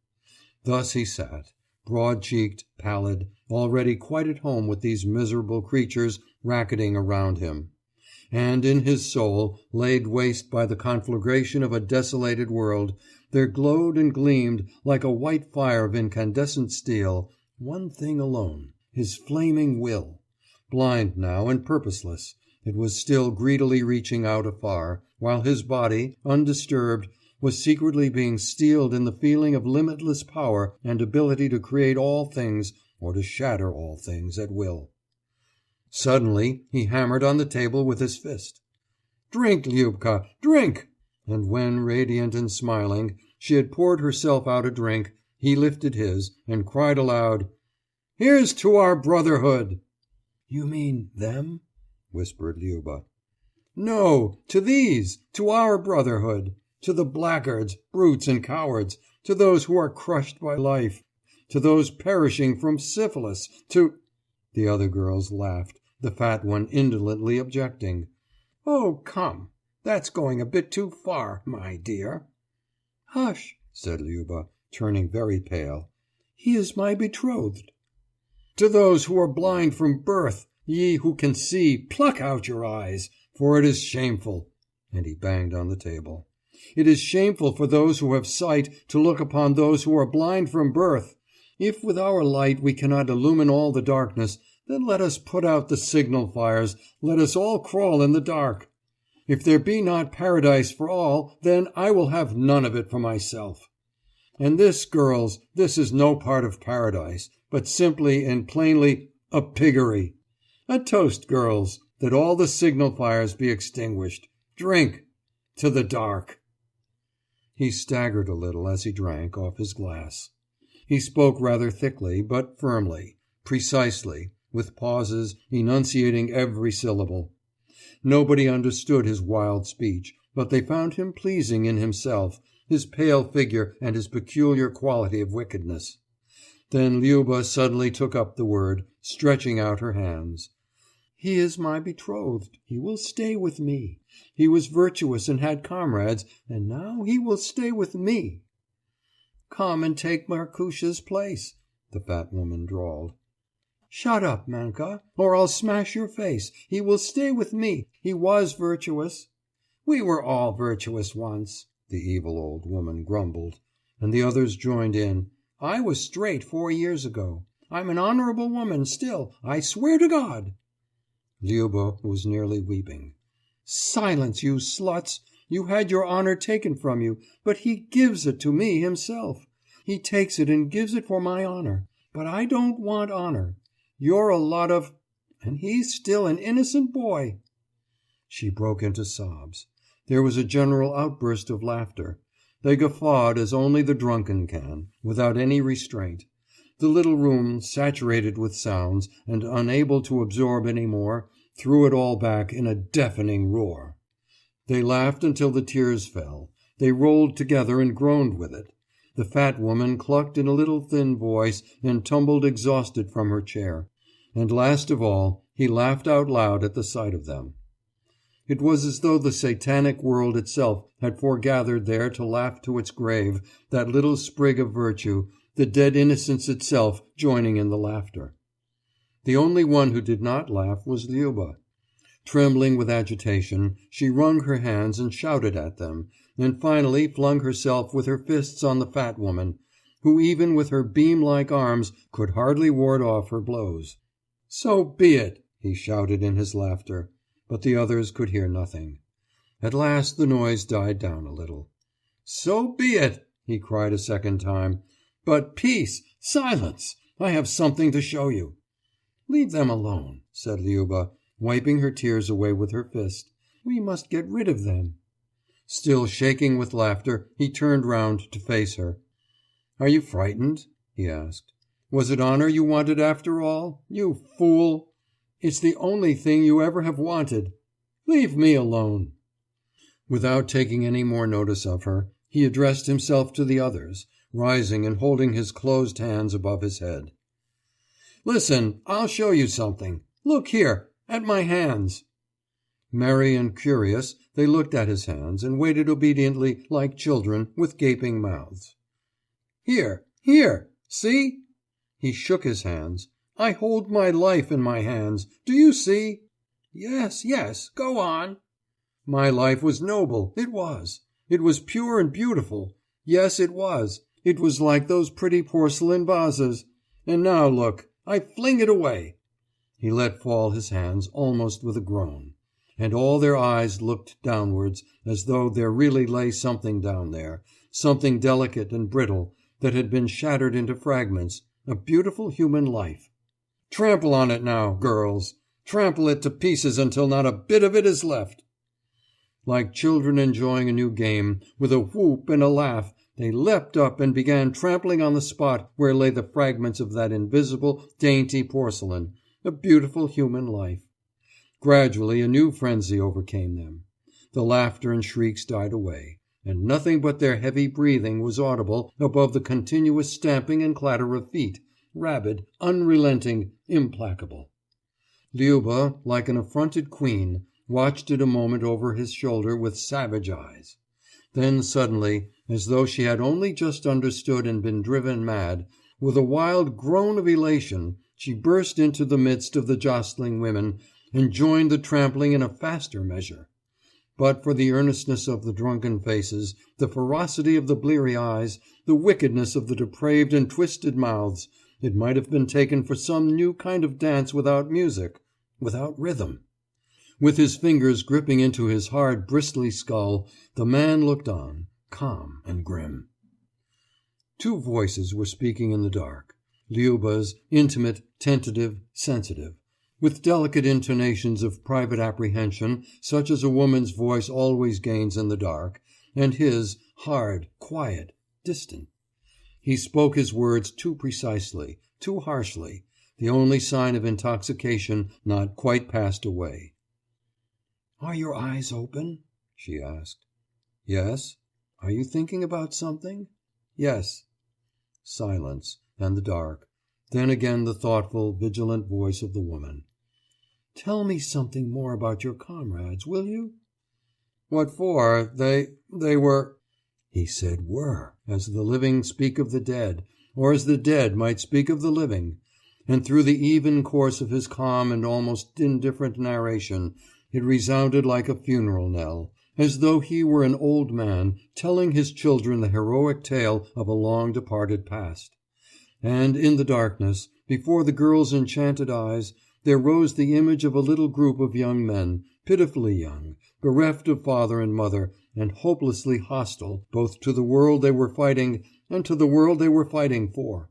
Speaker 1: Thus he sat, broad-cheeked, pallid, already quite at home with these miserable creatures racketing around him. And in his soul, laid waste by the conflagration of a desolated world, there glowed and gleamed, like a white fire of incandescent steel, one thing alone, his flaming will. Blind now and purposeless, it was still greedily reaching out afar, while his body, undisturbed, was secretly being steeled in the feeling of limitless power and ability to create all things or to shatter all things at will. Suddenly he hammered on the table with his fist. "Drink, Liubka, drink!" And when, radiant and smiling, she had poured herself out a drink, he lifted his, and cried aloud, "Here's to our brotherhood!" "You mean them?" whispered Liuba. "No, to these, to our brotherhood, to the blackguards, brutes and cowards, to those who are crushed by life, to those perishing from syphilis, to—" The other girls laughed, the fat one indolently objecting. "Oh, come, that's going a bit too far, my dear." "Hush," said Liuba, turning very pale. "He is my betrothed." "To those who are blind from birth, ye who can see, pluck out your eyes, for it is shameful," and he banged on the table. "It is shameful for those who have sight to look upon those who are blind from birth. If with our light we cannot illumine all the darkness, then let us put out the signal fires, let us all crawl in the dark. If there be not paradise for all, then I will have none of it for myself." And this, girls, this is no part of paradise, but simply and plainly a piggery. A toast, girls, that all the signal fires be extinguished. Drink! To the dark!" He staggered a little as he drank off his glass. He spoke rather thickly, but firmly, precisely, with pauses, enunciating every syllable. Nobody understood his wild speech, but they found him pleasing in himself, his pale figure and his peculiar quality of wickedness. Then Liuba suddenly took up the word, stretching out her hands. "He is my betrothed. He will stay with me. He was virtuous and had comrades, and now he will stay with me." "Come and take Markusha's place," the fat woman drawled. "Shut up, Manka, or I'll smash your face. He will stay with me. He was virtuous." "We were all virtuous once," the evil old woman grumbled, and the others joined in. "I was straight 4 years ago. I'm an honorable woman still, I swear to God." Liuba was nearly weeping. "Silence, you sluts! You had your honor taken from you, but he gives it to me himself. He takes it and gives it for my honor. But I don't want honor. You're a lot of... and he's still an innocent boy." She broke into sobs. There was a general outburst of laughter. They guffawed as only the drunken can, without any restraint. The little room, saturated with sounds, and unable to absorb any more, threw it all back in a deafening roar. They laughed until the tears fell. They rolled together and groaned with it. The fat woman clucked in a little thin voice and tumbled exhausted from her chair. And last of all, he laughed out loud at the sight of them. It was as though the satanic world itself had foregathered there to laugh to its grave that little sprig of virtue, the dead innocence itself joining in the laughter. The only one who did not laugh was Liuba. Trembling with agitation, she wrung her hands and shouted at them, and finally flung herself with her fists on the fat woman, who even with her beam-like arms could hardly ward off her blows. "So be it!" he shouted in his laughter, but the others could hear nothing. At last the noise died down a little. "So be it!" he cried a second time. "But peace! Silence! I have something to show you." "Leave them alone," said Liuba, wiping her tears away with her fist. "We must get rid of them." Still shaking with laughter, he turned round to face her. "Are you frightened?" he asked. "Was it honor you wanted after all? You fool! It's the only thing you ever have wanted. Leave me alone." Without taking any more notice of her, he addressed himself to the others, rising and holding his closed hands above his head. "Listen, I'll show you something. Look here, at my hands." Merry and curious, they looked at his hands, and waited obediently, like children, with gaping mouths. "Here, here, see?" He shook his hands. "I hold my life in my hands. Do you see?" "Yes, yes, go on." "My life was noble, it was. It was pure and beautiful. Yes, it was. It was like those pretty porcelain vases. And now look, I fling it away." He let fall his hands, almost with a groan. And all their eyes looked downwards, as though there really lay something down there, something delicate and brittle, that had been shattered into fragments, a beautiful human life. "Trample on it now, girls. Trample it to pieces until not a bit of it is left." Like children enjoying a new game, with a whoop and a laugh, they leapt up and began trampling on the spot where lay the fragments of that invisible, dainty porcelain, a beautiful human life. Gradually a new frenzy overcame them. The laughter and shrieks died away, and nothing but their heavy breathing was audible above the continuous stamping and clatter of feet, rabid, unrelenting, implacable. Liuba, like an affronted queen, watched it a moment over his shoulder with savage eyes. Then suddenly, as though she had only just understood and been driven mad, with a wild groan of elation, she burst into the midst of the jostling women, and joined the trampling in a faster measure. But for the earnestness of the drunken faces, the ferocity of the bleary eyes, the wickedness of the depraved and twisted mouths, it might have been taken for some new kind of dance without music, without rhythm. With his fingers gripping into his hard, bristly skull, the man looked on, calm and grim. Two voices were speaking in the dark. Liuba's, intimate, tentative, sensitive, with delicate intonations of private apprehension such as a woman's voice always gains in the dark, and his, hard, quiet, distant. He spoke his words too precisely, too harshly, the only sign of intoxication not quite passed away. "Are your eyes open?" she asked. "Yes." "Are you thinking about something?" "Yes." Silence, and the dark. Then again the thoughtful, vigilant voice of the woman. "Tell me something more about your comrades, will you?" "What for? They were—" He said were, as the living speak of the dead, or as the dead might speak of the living, and through the even course of his calm and almost indifferent narration it resounded like a funeral knell, as though he were an old man telling his children the heroic tale of a long departed past. And in the darkness, before the girl's enchanted eyes, there rose the image of a little group of young men, pitifully young, bereft of father and mother, and hopelessly hostile both to the world they were fighting and to the world they were fighting for.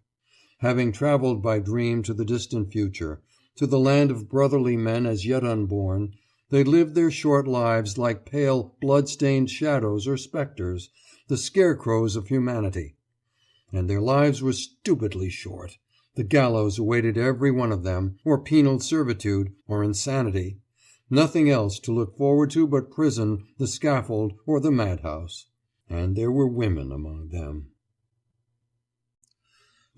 Speaker 1: Having traveled by dream to the distant future, to the land of brotherly men as yet unborn, they lived their short lives like pale, blood-stained shadows or specters, the scarecrows of humanity. And their lives were stupidly short. The gallows awaited every one of them, or penal servitude, or insanity. Nothing else to look forward to but prison, the scaffold, or the madhouse. And there were women among them.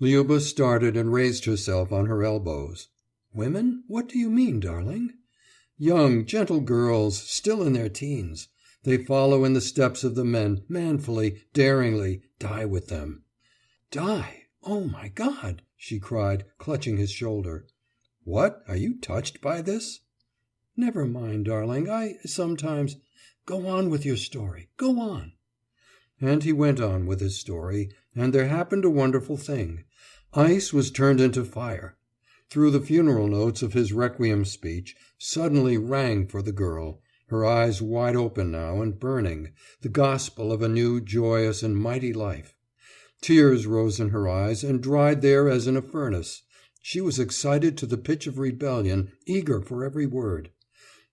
Speaker 1: Liuba started and raised herself on her elbows. "Women? What do you mean, darling?" "Young, gentle girls, still in their teens. They follow in the steps of the men, manfully, daringly, die with them." "Die? Oh, my God!" she cried, clutching his shoulder. "What? Are you touched by this?" "Never mind, darling. I sometimes— Go on with your story. Go on." And he went on with his story, and there happened a wonderful thing. Ice was turned into fire. Through the funeral notes of his requiem speech suddenly rang for the girl, her eyes wide open now and burning, the gospel of a new, joyous, and mighty life. Tears rose in her eyes and dried there as in a furnace. She was excited to the pitch of rebellion, eager for every word.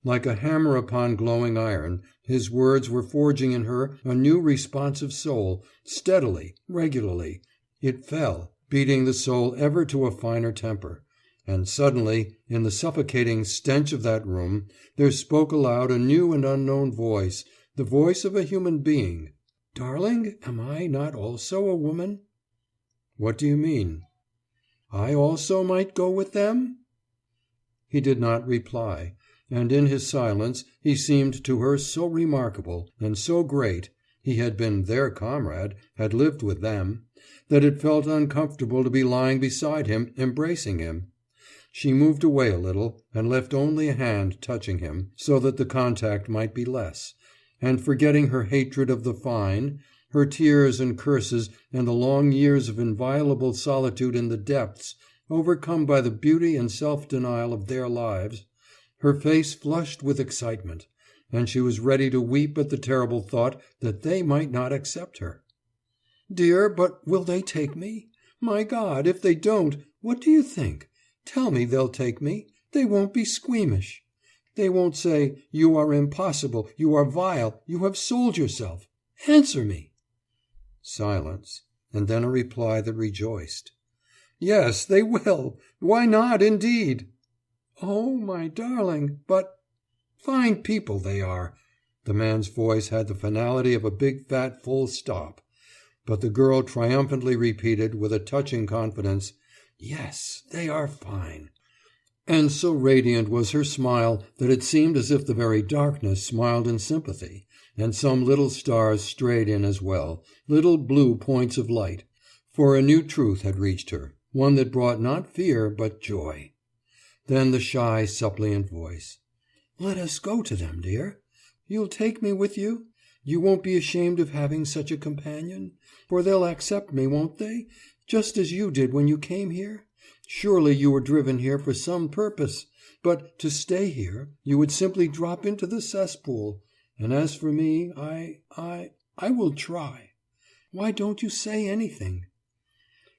Speaker 1: Like a hammer upon glowing iron, his words were forging in her a new responsive soul, steadily, regularly. It fell, beating the soul ever to a finer temper. And suddenly, in the suffocating stench of that room, there spoke aloud a new and unknown voice, the voice of a human being. "Darling, am I not also a woman?" "What do you mean?" "I also might go with them?" He did not reply, and in his silence he seemed to her so remarkable and so great (he had been their comrade, had lived with them) that it felt uncomfortable to be lying beside him, embracing him. She moved away a little, and left only a hand touching him, so that the contact might be less, and forgetting her hatred of the fine, her tears and curses and the long years of inviolable solitude in the depths, overcome by the beauty and self-denial of their lives, her face flushed with excitement, and she was ready to weep at the terrible thought that they might not accept her. "Dear, but will they take me? My God, if they don't, what do you think? Tell me they'll take me. They won't be squeamish. They won't say, 'You are impossible, you are vile, you have sold yourself.' Answer me." Silence, and then a reply that rejoiced. "Yes, they will. Why not, indeed?" "Oh, my darling, but—" "Fine people they are." The man's voice had the finality of a big fat full stop. But the girl triumphantly repeated, with a touching confidence, "Yes, they are fine." And so radiant was her smile that it seemed as if the very darkness smiled in sympathy, and some little stars strayed in as well, little blue points of light. For a new truth had reached her, one that brought not fear but joy. Then the shy, suppliant voice. "Let us go to them, dear. You'll take me with you? You won't be ashamed of having such a companion? For they'll accept me, won't they? Just as you did when you came here? Surely you were driven here for some purpose. But to stay here, you would simply drop into the cesspool. And as for me, I will try. Why don't you say anything?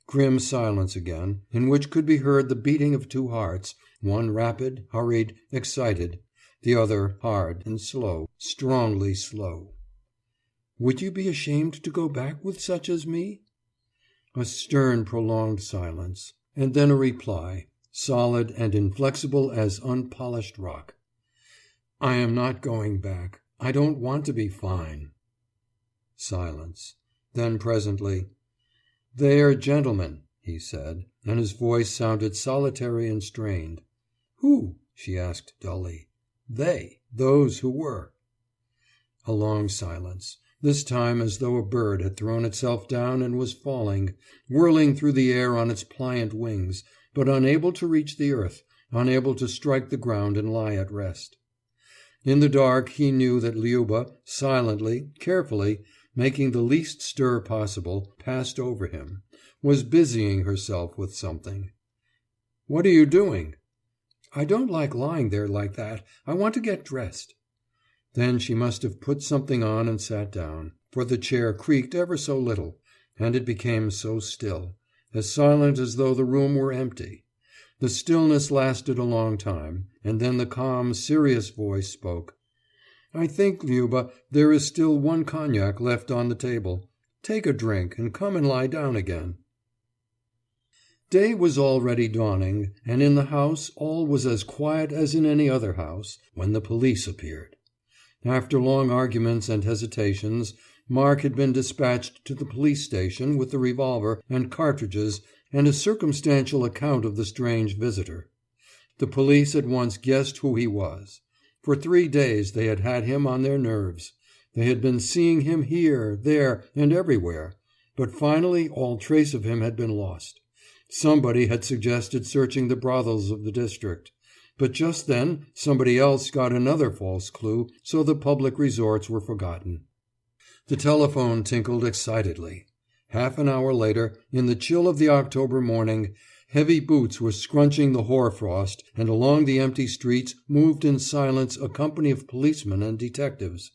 Speaker 1: Grim silence again, in which could be heard the beating of two hearts, one rapid, hurried, excited, the other hard and slow, strongly slow. "Would you be ashamed to go back with such as me?" A stern, prolonged silence, and then a reply, solid and inflexible as unpolished rock. "I am not going back. I don't want to be fine." Silence. Then presently, "They are gentlemen," he said, and his voice sounded solitary and strained. "Who?" she asked dully. "They. Those who were." A long silence, this time as though a bird had thrown itself down and was falling, whirling through the air on its pliant wings, but unable to reach the earth, unable to strike the ground and lie at rest. In the dark he knew that Liuba, silently, carefully, making the least stir possible, passed over him, was busying herself with something. "What are you doing?" "I don't like lying there like that. I want to get dressed." Then she must have put something on and sat down, for the chair creaked ever so little, and it became so still, as silent as though the room were empty. The stillness lasted a long time, and then the calm, serious voice spoke. "I think, Liuba, there is still one cognac left on the table. Take a drink, and come and lie down again." Day was already dawning, and in the house all was as quiet as in any other house, when the police appeared. After long arguments and hesitations, Mark had been dispatched to the police station with the revolver and cartridges and a circumstantial account of the strange visitor. The police at once guessed who he was. For 3 days they had had him on their nerves. They had been seeing him here, there, and everywhere, but finally all trace of him had been lost. Somebody had suggested searching the brothels of the district. But just then somebody else got another false clue, so the public resorts were forgotten. The telephone tinkled excitedly. Half an hour later, in the chill of the October morning, heavy boots were scrunching the hoar-frost, and along the empty streets moved in silence a company of policemen and detectives.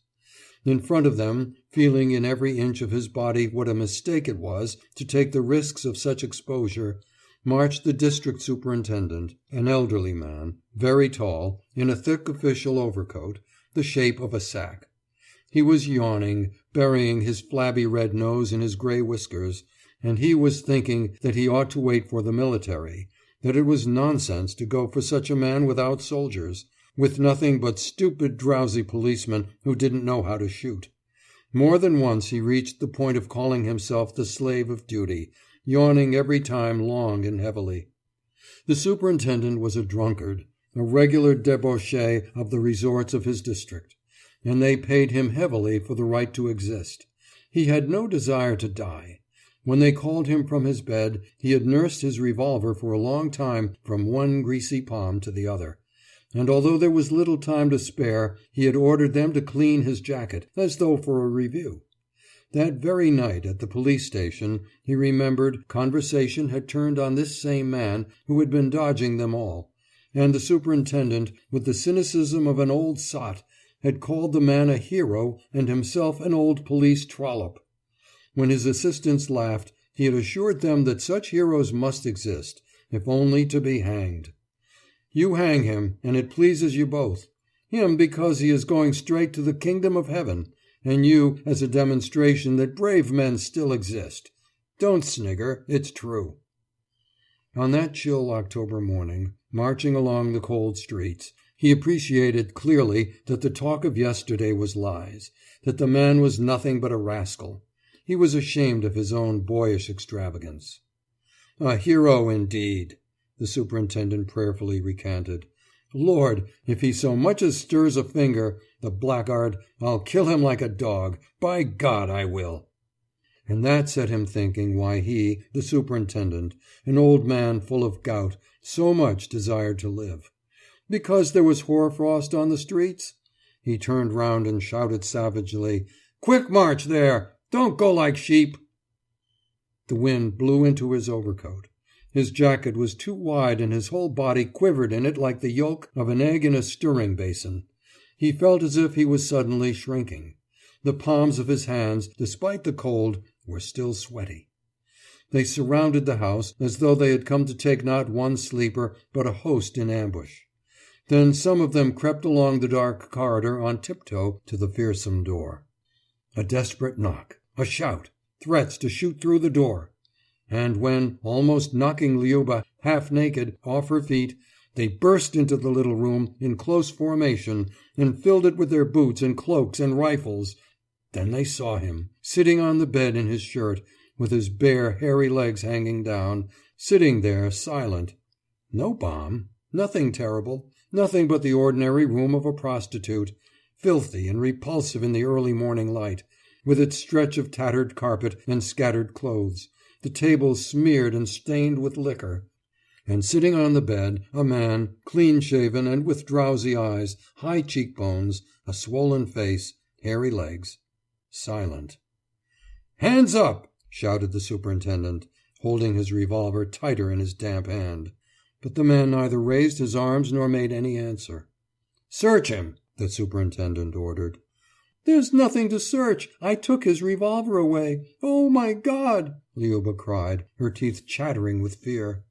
Speaker 1: In front of them, feeling in every inch of his body what a mistake it was to take the risks of such exposure, marched the district superintendent, an elderly man, very tall, in a thick official overcoat, the shape of a sack. He was yawning, burying his flabby red nose in his grey whiskers, and he was thinking that he ought to wait for the military, that it was nonsense to go for such a man without soldiers, with nothing but stupid, drowsy policemen who didn't know how to shoot. More than once he reached the point of calling himself the slave of duty, yawning every time long and heavily. The superintendent was a drunkard, a regular debauchee of the resorts of his district, and they paid him heavily for the right to exist. He had no desire to die. When they called him from his bed, he had nursed his revolver for a long time from one greasy palm to the other, and although there was little time to spare, he had ordered them to clean his jacket, as though for a review. That very night at the police station, he remembered, conversation had turned on this same man who had been dodging them all, and the superintendent, with the cynicism of an old sot, had called the man a hero and himself an old police trollop. When his assistants laughed, he had assured them that such heroes must exist, if only to be hanged. "You hang him, and it pleases you both. Him because he is going straight to the kingdom of heaven, and you as a demonstration that brave men still exist. Don't snigger, it's true." On that chill October morning, marching along the cold streets, he appreciated clearly that the talk of yesterday was lies, that the man was nothing but a rascal. He was ashamed of his own boyish extravagance. "A hero, indeed," the superintendent prayerfully recanted. "Lord, if he so much as stirs a finger, the blackguard, I'll kill him like a dog. By God, I will." And that set him thinking why he, the superintendent, an old man full of gout, so much desired to live. Because there was hoar-frost on the streets? He turned round and shouted savagely, "Quick march there! Don't go like sheep!" The wind blew into his overcoat. His jacket was too wide and his whole body quivered in it like the yolk of an egg in a stirring basin. He felt as if he was suddenly shrinking. The palms of his hands, despite the cold, were still sweaty. They surrounded the house as though they had come to take not one sleeper but a host in ambush. Then some of them crept along the dark corridor on tiptoe to the fearsome door. A desperate knock, a shout, threats to shoot through the door. And when, almost knocking Liuba, half naked, off her feet, they burst into the little room in close formation and filled it with their boots and cloaks and rifles, then they saw him, sitting on the bed in his shirt, with his bare, hairy legs hanging down, sitting there silent. No bomb, nothing terrible, nothing but the ordinary room of a prostitute, filthy and repulsive in the early morning light, with its stretch of tattered carpet and scattered clothes, the table smeared and stained with liquor. And sitting on the bed, a man, clean-shaven and with drowsy eyes, high cheekbones, a swollen face, hairy legs, silent. "Hands up!" shouted the superintendent, holding his revolver tighter in his damp hand. But the man neither raised his arms nor made any answer. "Search him!" the superintendent ordered. "There's nothing to search. I took his revolver away. Oh, my God!" Liuba cried, her teeth chattering with fear.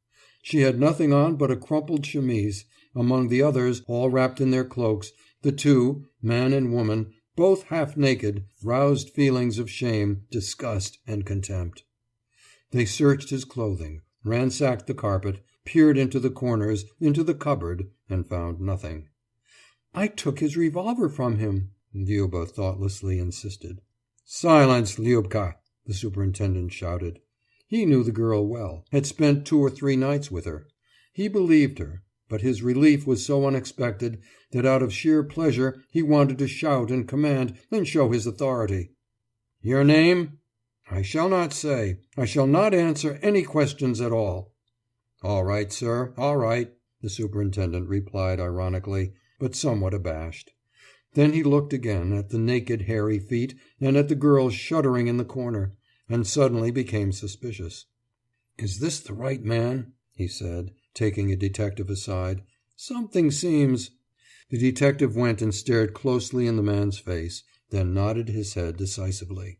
Speaker 1: She had nothing on but a crumpled chemise. Among the others, all wrapped in their cloaks, the two, man and woman, both half naked, roused feelings of shame, disgust, and contempt. They searched his clothing, ransacked the carpet, peered into the corners, into the cupboard, and found nothing. "I took his revolver from him," Liuba thoughtlessly insisted. "Silence, Liubka!" the superintendent shouted. He knew the girl well, had spent 2 or 3 nights with her. He believed her, but his relief was so unexpected that out of sheer pleasure he wanted to shout and command and show his authority. "Your name?" "I shall not say. I shall not answer any questions at all." "All right, sir, all right," the superintendent replied ironically, but somewhat abashed. Then he looked again at the naked hairy feet and at the girl shuddering in the corner, and suddenly became suspicious. "Is this the right man?" he said, taking a detective aside. "Something seems—" The detective went and stared closely in the man's face, then nodded his head decisively.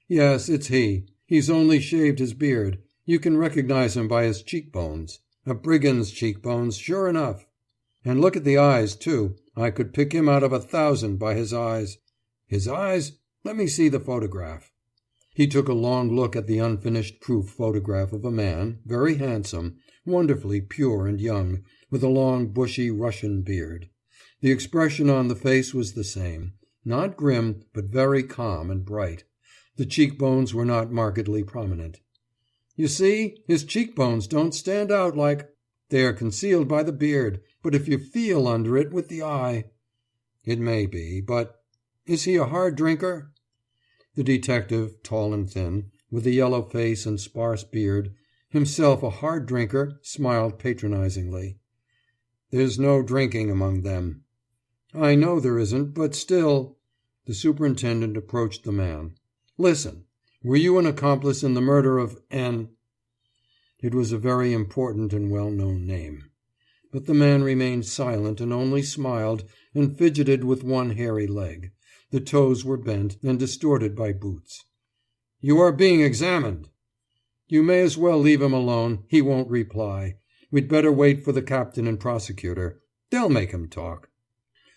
Speaker 1: "Yes, it's he. He's only shaved his beard. You can recognize him by his cheekbones. A brigand's cheekbones, sure enough. And look at the eyes, too. I could pick him out of 1,000 by his eyes. His eyes? Let me see the photograph." He took a long look at the unfinished proof photograph of a man, very handsome, wonderfully pure and young, with a long bushy Russian beard. The expression on the face was the same, not grim, but very calm and bright. The cheekbones were not markedly prominent. "You see, his cheekbones don't stand out like—" "They are concealed by the beard, but if you feel under it with the eye—" "It may be, but—" "Is he a hard drinker?" The detective, tall and thin, with a yellow face and sparse beard, himself a hard drinker, smiled patronizingly. "There's no drinking among them." "I know there isn't, but still—" The superintendent approached the man. "Listen. Were you an accomplice in the murder of N—" It was a very important and well-known name. But the man remained silent and only smiled, and fidgeted with one hairy leg. The toes were bent and distorted by boots. "You are being examined." "You may as well leave him alone. He won't reply. We'd better wait for the captain and prosecutor. They'll make him talk."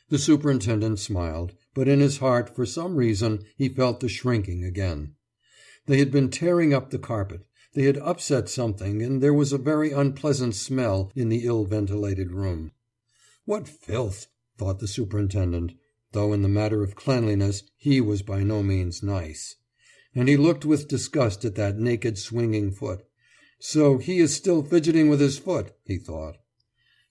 Speaker 1: The superintendent smiled, but in his heart, for some reason, he felt the shrinking again. They had been tearing up the carpet. They had upset something, and there was a very unpleasant smell in the ill-ventilated room. "What filth!" thought the superintendent, though in the matter of cleanliness he was by no means nice. And he looked with disgust at that naked swinging foot. So he is still fidgeting with his foot, he thought.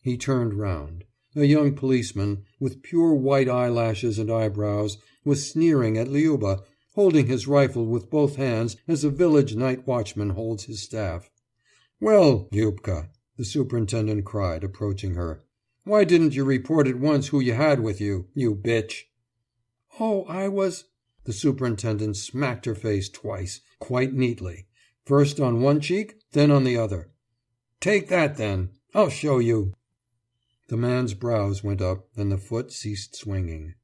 Speaker 1: He turned round. A young policeman, with pure white eyelashes and eyebrows, was sneering at Liuba, holding his rifle with both hands as a village night watchman holds his staff. "Well, Liubka," the superintendent cried, approaching her, "why didn't you report at once who you had with you, you bitch?" "Oh, I was—" The superintendent smacked her face twice, quite neatly, first on one cheek, then on the other. "Take that, then. I'll show you." The man's brows went up, and the foot ceased swinging.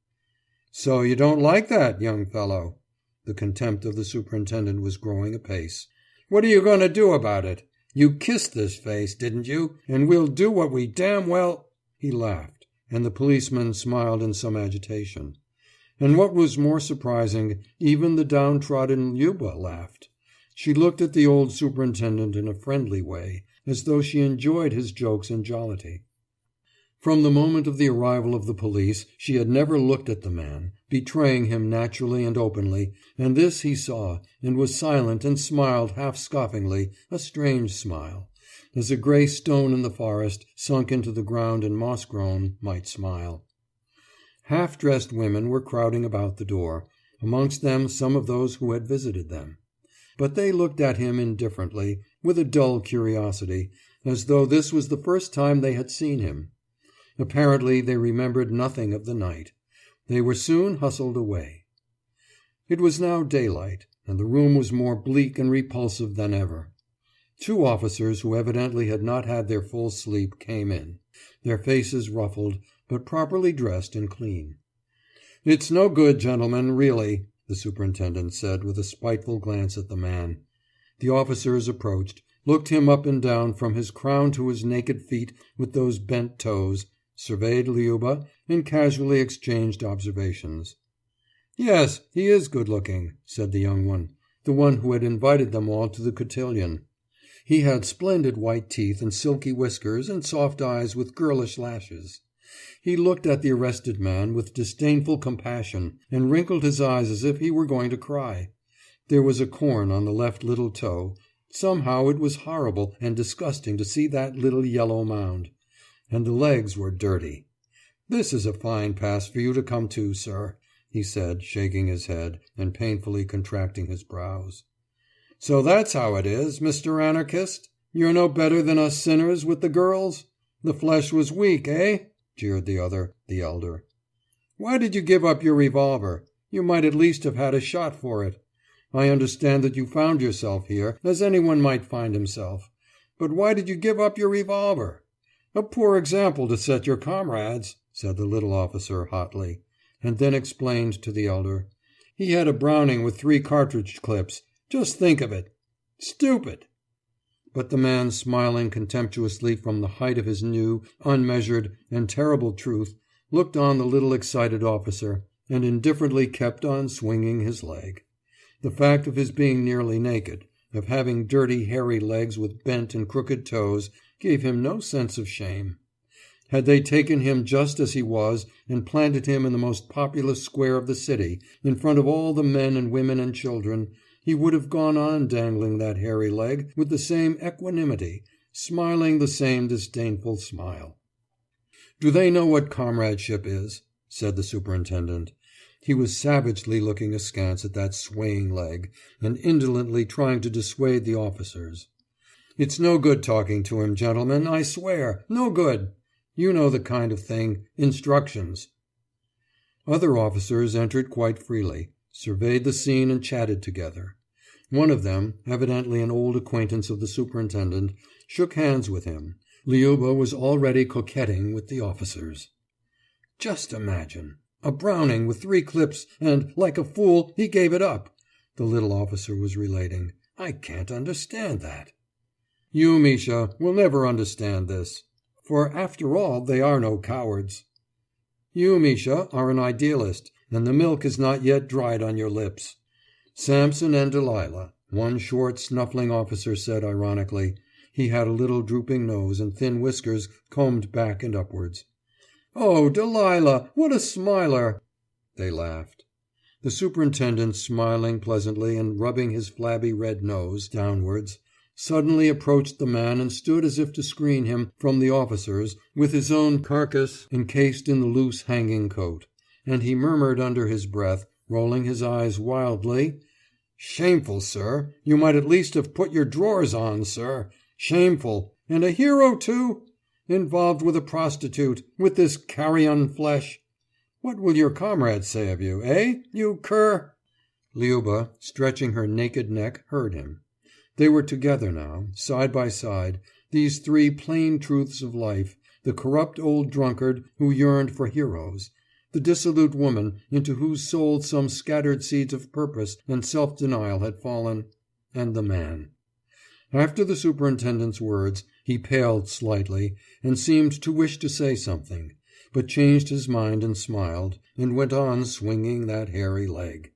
Speaker 1: "So you don't like that, young fellow?" The contempt of the superintendent was growing apace. What are you going to do about it? You kissed this face, didn't you? And we'll do what we damn well—" He laughed, and the policeman smiled in some agitation. And what was more surprising, even the downtrodden Liuba laughed. She looked at the old superintendent in a friendly way, as though she enjoyed his jokes and jollity. From the moment of the arrival of the police she had never looked at the man, betraying him naturally and openly, and this he saw, and was silent and smiled half scoffingly, a strange smile, as a grey stone in the forest, sunk into the ground and moss-grown, might smile. Half-dressed women were crowding about the door, amongst them some of those who had visited them. But they looked at him indifferently, with a dull curiosity, as though this was the first time they had seen him. Apparently they remembered nothing of the night. They were soon hustled away. It was now daylight, and the room was more bleak and repulsive than ever. Two officers who evidently had not had their full sleep came in, their faces ruffled, but properly dressed and clean. "It's no good, gentlemen, really," the superintendent said with a spiteful glance at the man. The officers approached, looked him up and down from his crown to his naked feet with those bent toes, surveyed Liuba, and casually exchanged observations. "Yes, he is good-looking," said the young one, the one who had invited them all to the cotillion. He had splendid white teeth and silky whiskers and soft eyes with girlish lashes. He looked at the arrested man with disdainful compassion, and wrinkled his eyes as if he were going to cry. There was a corn on the left little toe. Somehow it was horrible and disgusting to see that little yellow mound. And the legs were dirty. "This is a fine pass for you to come to, sir," he said, shaking his head, and painfully contracting his brows. "So that's how it is, Mr. Anarchist? You're no better than us sinners with the girls? The flesh was weak, eh?" jeered the other, the elder. "Why did you give up your revolver? You might at least have had a shot for it. I understand that you found yourself here, as anyone might find himself. But why did you give up your revolver? A poor example to set your comrades," said the little officer hotly, and then explained to the elder. "He had a Browning with 3 cartridge clips. Just think of it! Stupid!" But the man, smiling contemptuously from the height of his new, unmeasured, and terrible truth, looked on the little excited officer, and indifferently kept on swinging his leg. The fact of his being nearly naked, of having dirty hairy legs with bent and crooked toes, gave him no sense of shame. Had they taken him just as he was and planted him in the most populous square of the city, in front of all the men and women and children, he would have gone on dangling that hairy leg with the same equanimity, smiling the same disdainful smile. "Do they know what comradeship is?" said the superintendent. He was savagely looking askance at that swaying leg, and indolently trying to dissuade the officers. "It's no good talking to him, gentlemen, I swear, no good. You know the kind of thing, instructions." Other officers entered quite freely, surveyed the scene and chatted together. One of them, evidently an old acquaintance of the superintendent, shook hands with him. Liuba was already coquetting with the officers. "Just imagine! A Browning with 3 clips, and, like a fool, he gave it up," the little officer was relating. "I can't understand that." "You, Misha, will never understand this. For, after all, they are no cowards. You, Misha, are an idealist, and the milk is not yet dried on your lips." "Samson and Delilah," one short, snuffling officer said ironically. He had a little drooping nose and thin whiskers combed back and upwards. "Oh, Delilah, what a smiler!" They laughed. The superintendent, smiling pleasantly and rubbing his flabby red nose downwards, suddenly approached the man and stood as if to screen him from the officers, with his own carcass encased in the loose hanging coat, and he murmured under his breath, rolling his eyes wildly, "Shameful, sir! You might at least have put your drawers on, sir! Shameful! And a hero, too! Involved with a prostitute, with this carrion flesh! What will your comrades say of you, eh, you cur?" Liuba, stretching her naked neck, heard him. They were together now, side by side, these 3 plain truths of life, the corrupt old drunkard who yearned for heroes, the dissolute woman into whose soul some scattered seeds of purpose and self-denial had fallen, and the man. After the superintendent's words, he paled slightly, and seemed to wish to say something, but changed his mind and smiled, and went on swinging that hairy leg.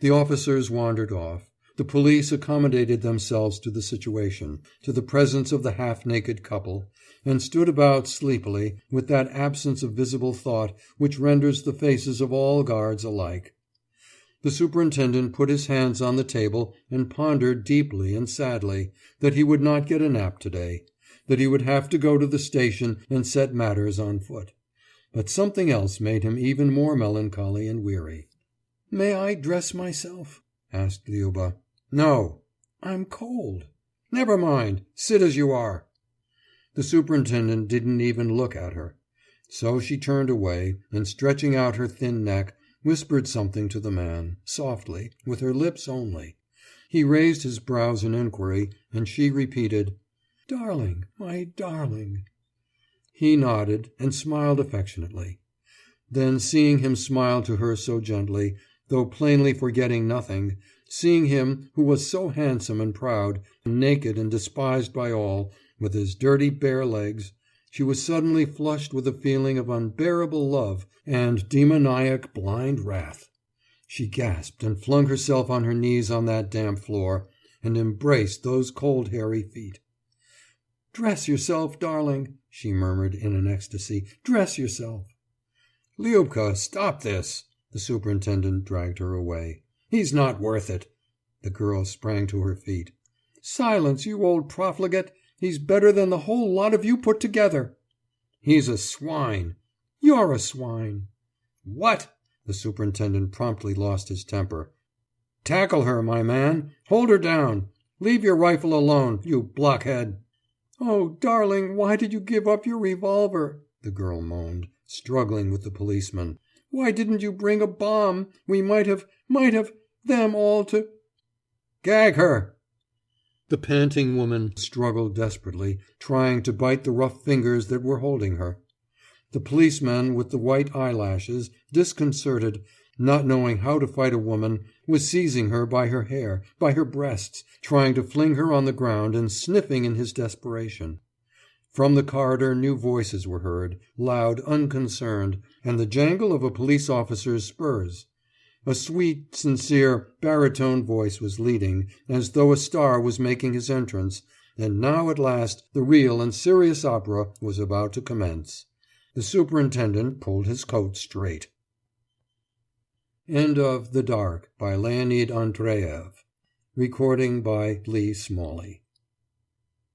Speaker 1: The officers wandered off. The police accommodated themselves to the situation, to the presence of the half-naked couple, and stood about sleepily, with that absence of visible thought which renders the faces of all guards alike. The superintendent put his hands on the table and pondered deeply and sadly that he would not get a nap today, that he would have to go to the station and set matters on foot. But something else made him even more melancholy and weary. "May I dress myself?" asked Liuba. "No." "I'm cold." "Never mind. Sit as you are." The superintendent didn't even look at her. So she turned away, and stretching out her thin neck, whispered something to the man, softly, with her lips only. He raised his brows in inquiry, and she repeated, "Darling, my darling." He nodded, and smiled affectionately. Then, seeing him smile to her so gently, though plainly forgetting nothing, seeing him, who was so handsome and proud, naked and despised by all, with his dirty bare legs, she was suddenly flushed with a feeling of unbearable love and demoniac blind wrath. She gasped and flung herself on her knees on that damp floor, and embraced those cold hairy feet. "Dress yourself, darling," she murmured in an ecstasy. "Dress yourself." "Liubka, stop this!" The superintendent dragged her away. "He's not worth it." The girl sprang to her feet. "Silence, you old profligate! He's better than the whole lot of you put together." "He's a swine." "You're a swine." "What?" The superintendent promptly lost his temper. "Tackle her, my man! Hold her down! Leave your rifle alone, you blockhead!" "Oh, darling, why did you give up your revolver?" the girl moaned, struggling with the policeman. "Why didn't you bring a bomb? We might have, them all to—" "Gag her!" The panting woman struggled desperately, trying to bite the rough fingers that were holding her. The policeman with the white eyelashes, disconcerted, not knowing how to fight a woman, was seizing her by her hair, by her breasts, trying to fling her on the ground and sniffing in his desperation. From the corridor new voices were heard, loud, unconcerned, and the jangle of a police officer's spurs. A sweet, sincere, baritone voice was leading, as though a star was making his entrance, and now at last the real and serious opera was about to commence. The superintendent pulled his coat straight. End of The Dark by Leonid Andreyev. Recording by Lee Smalley.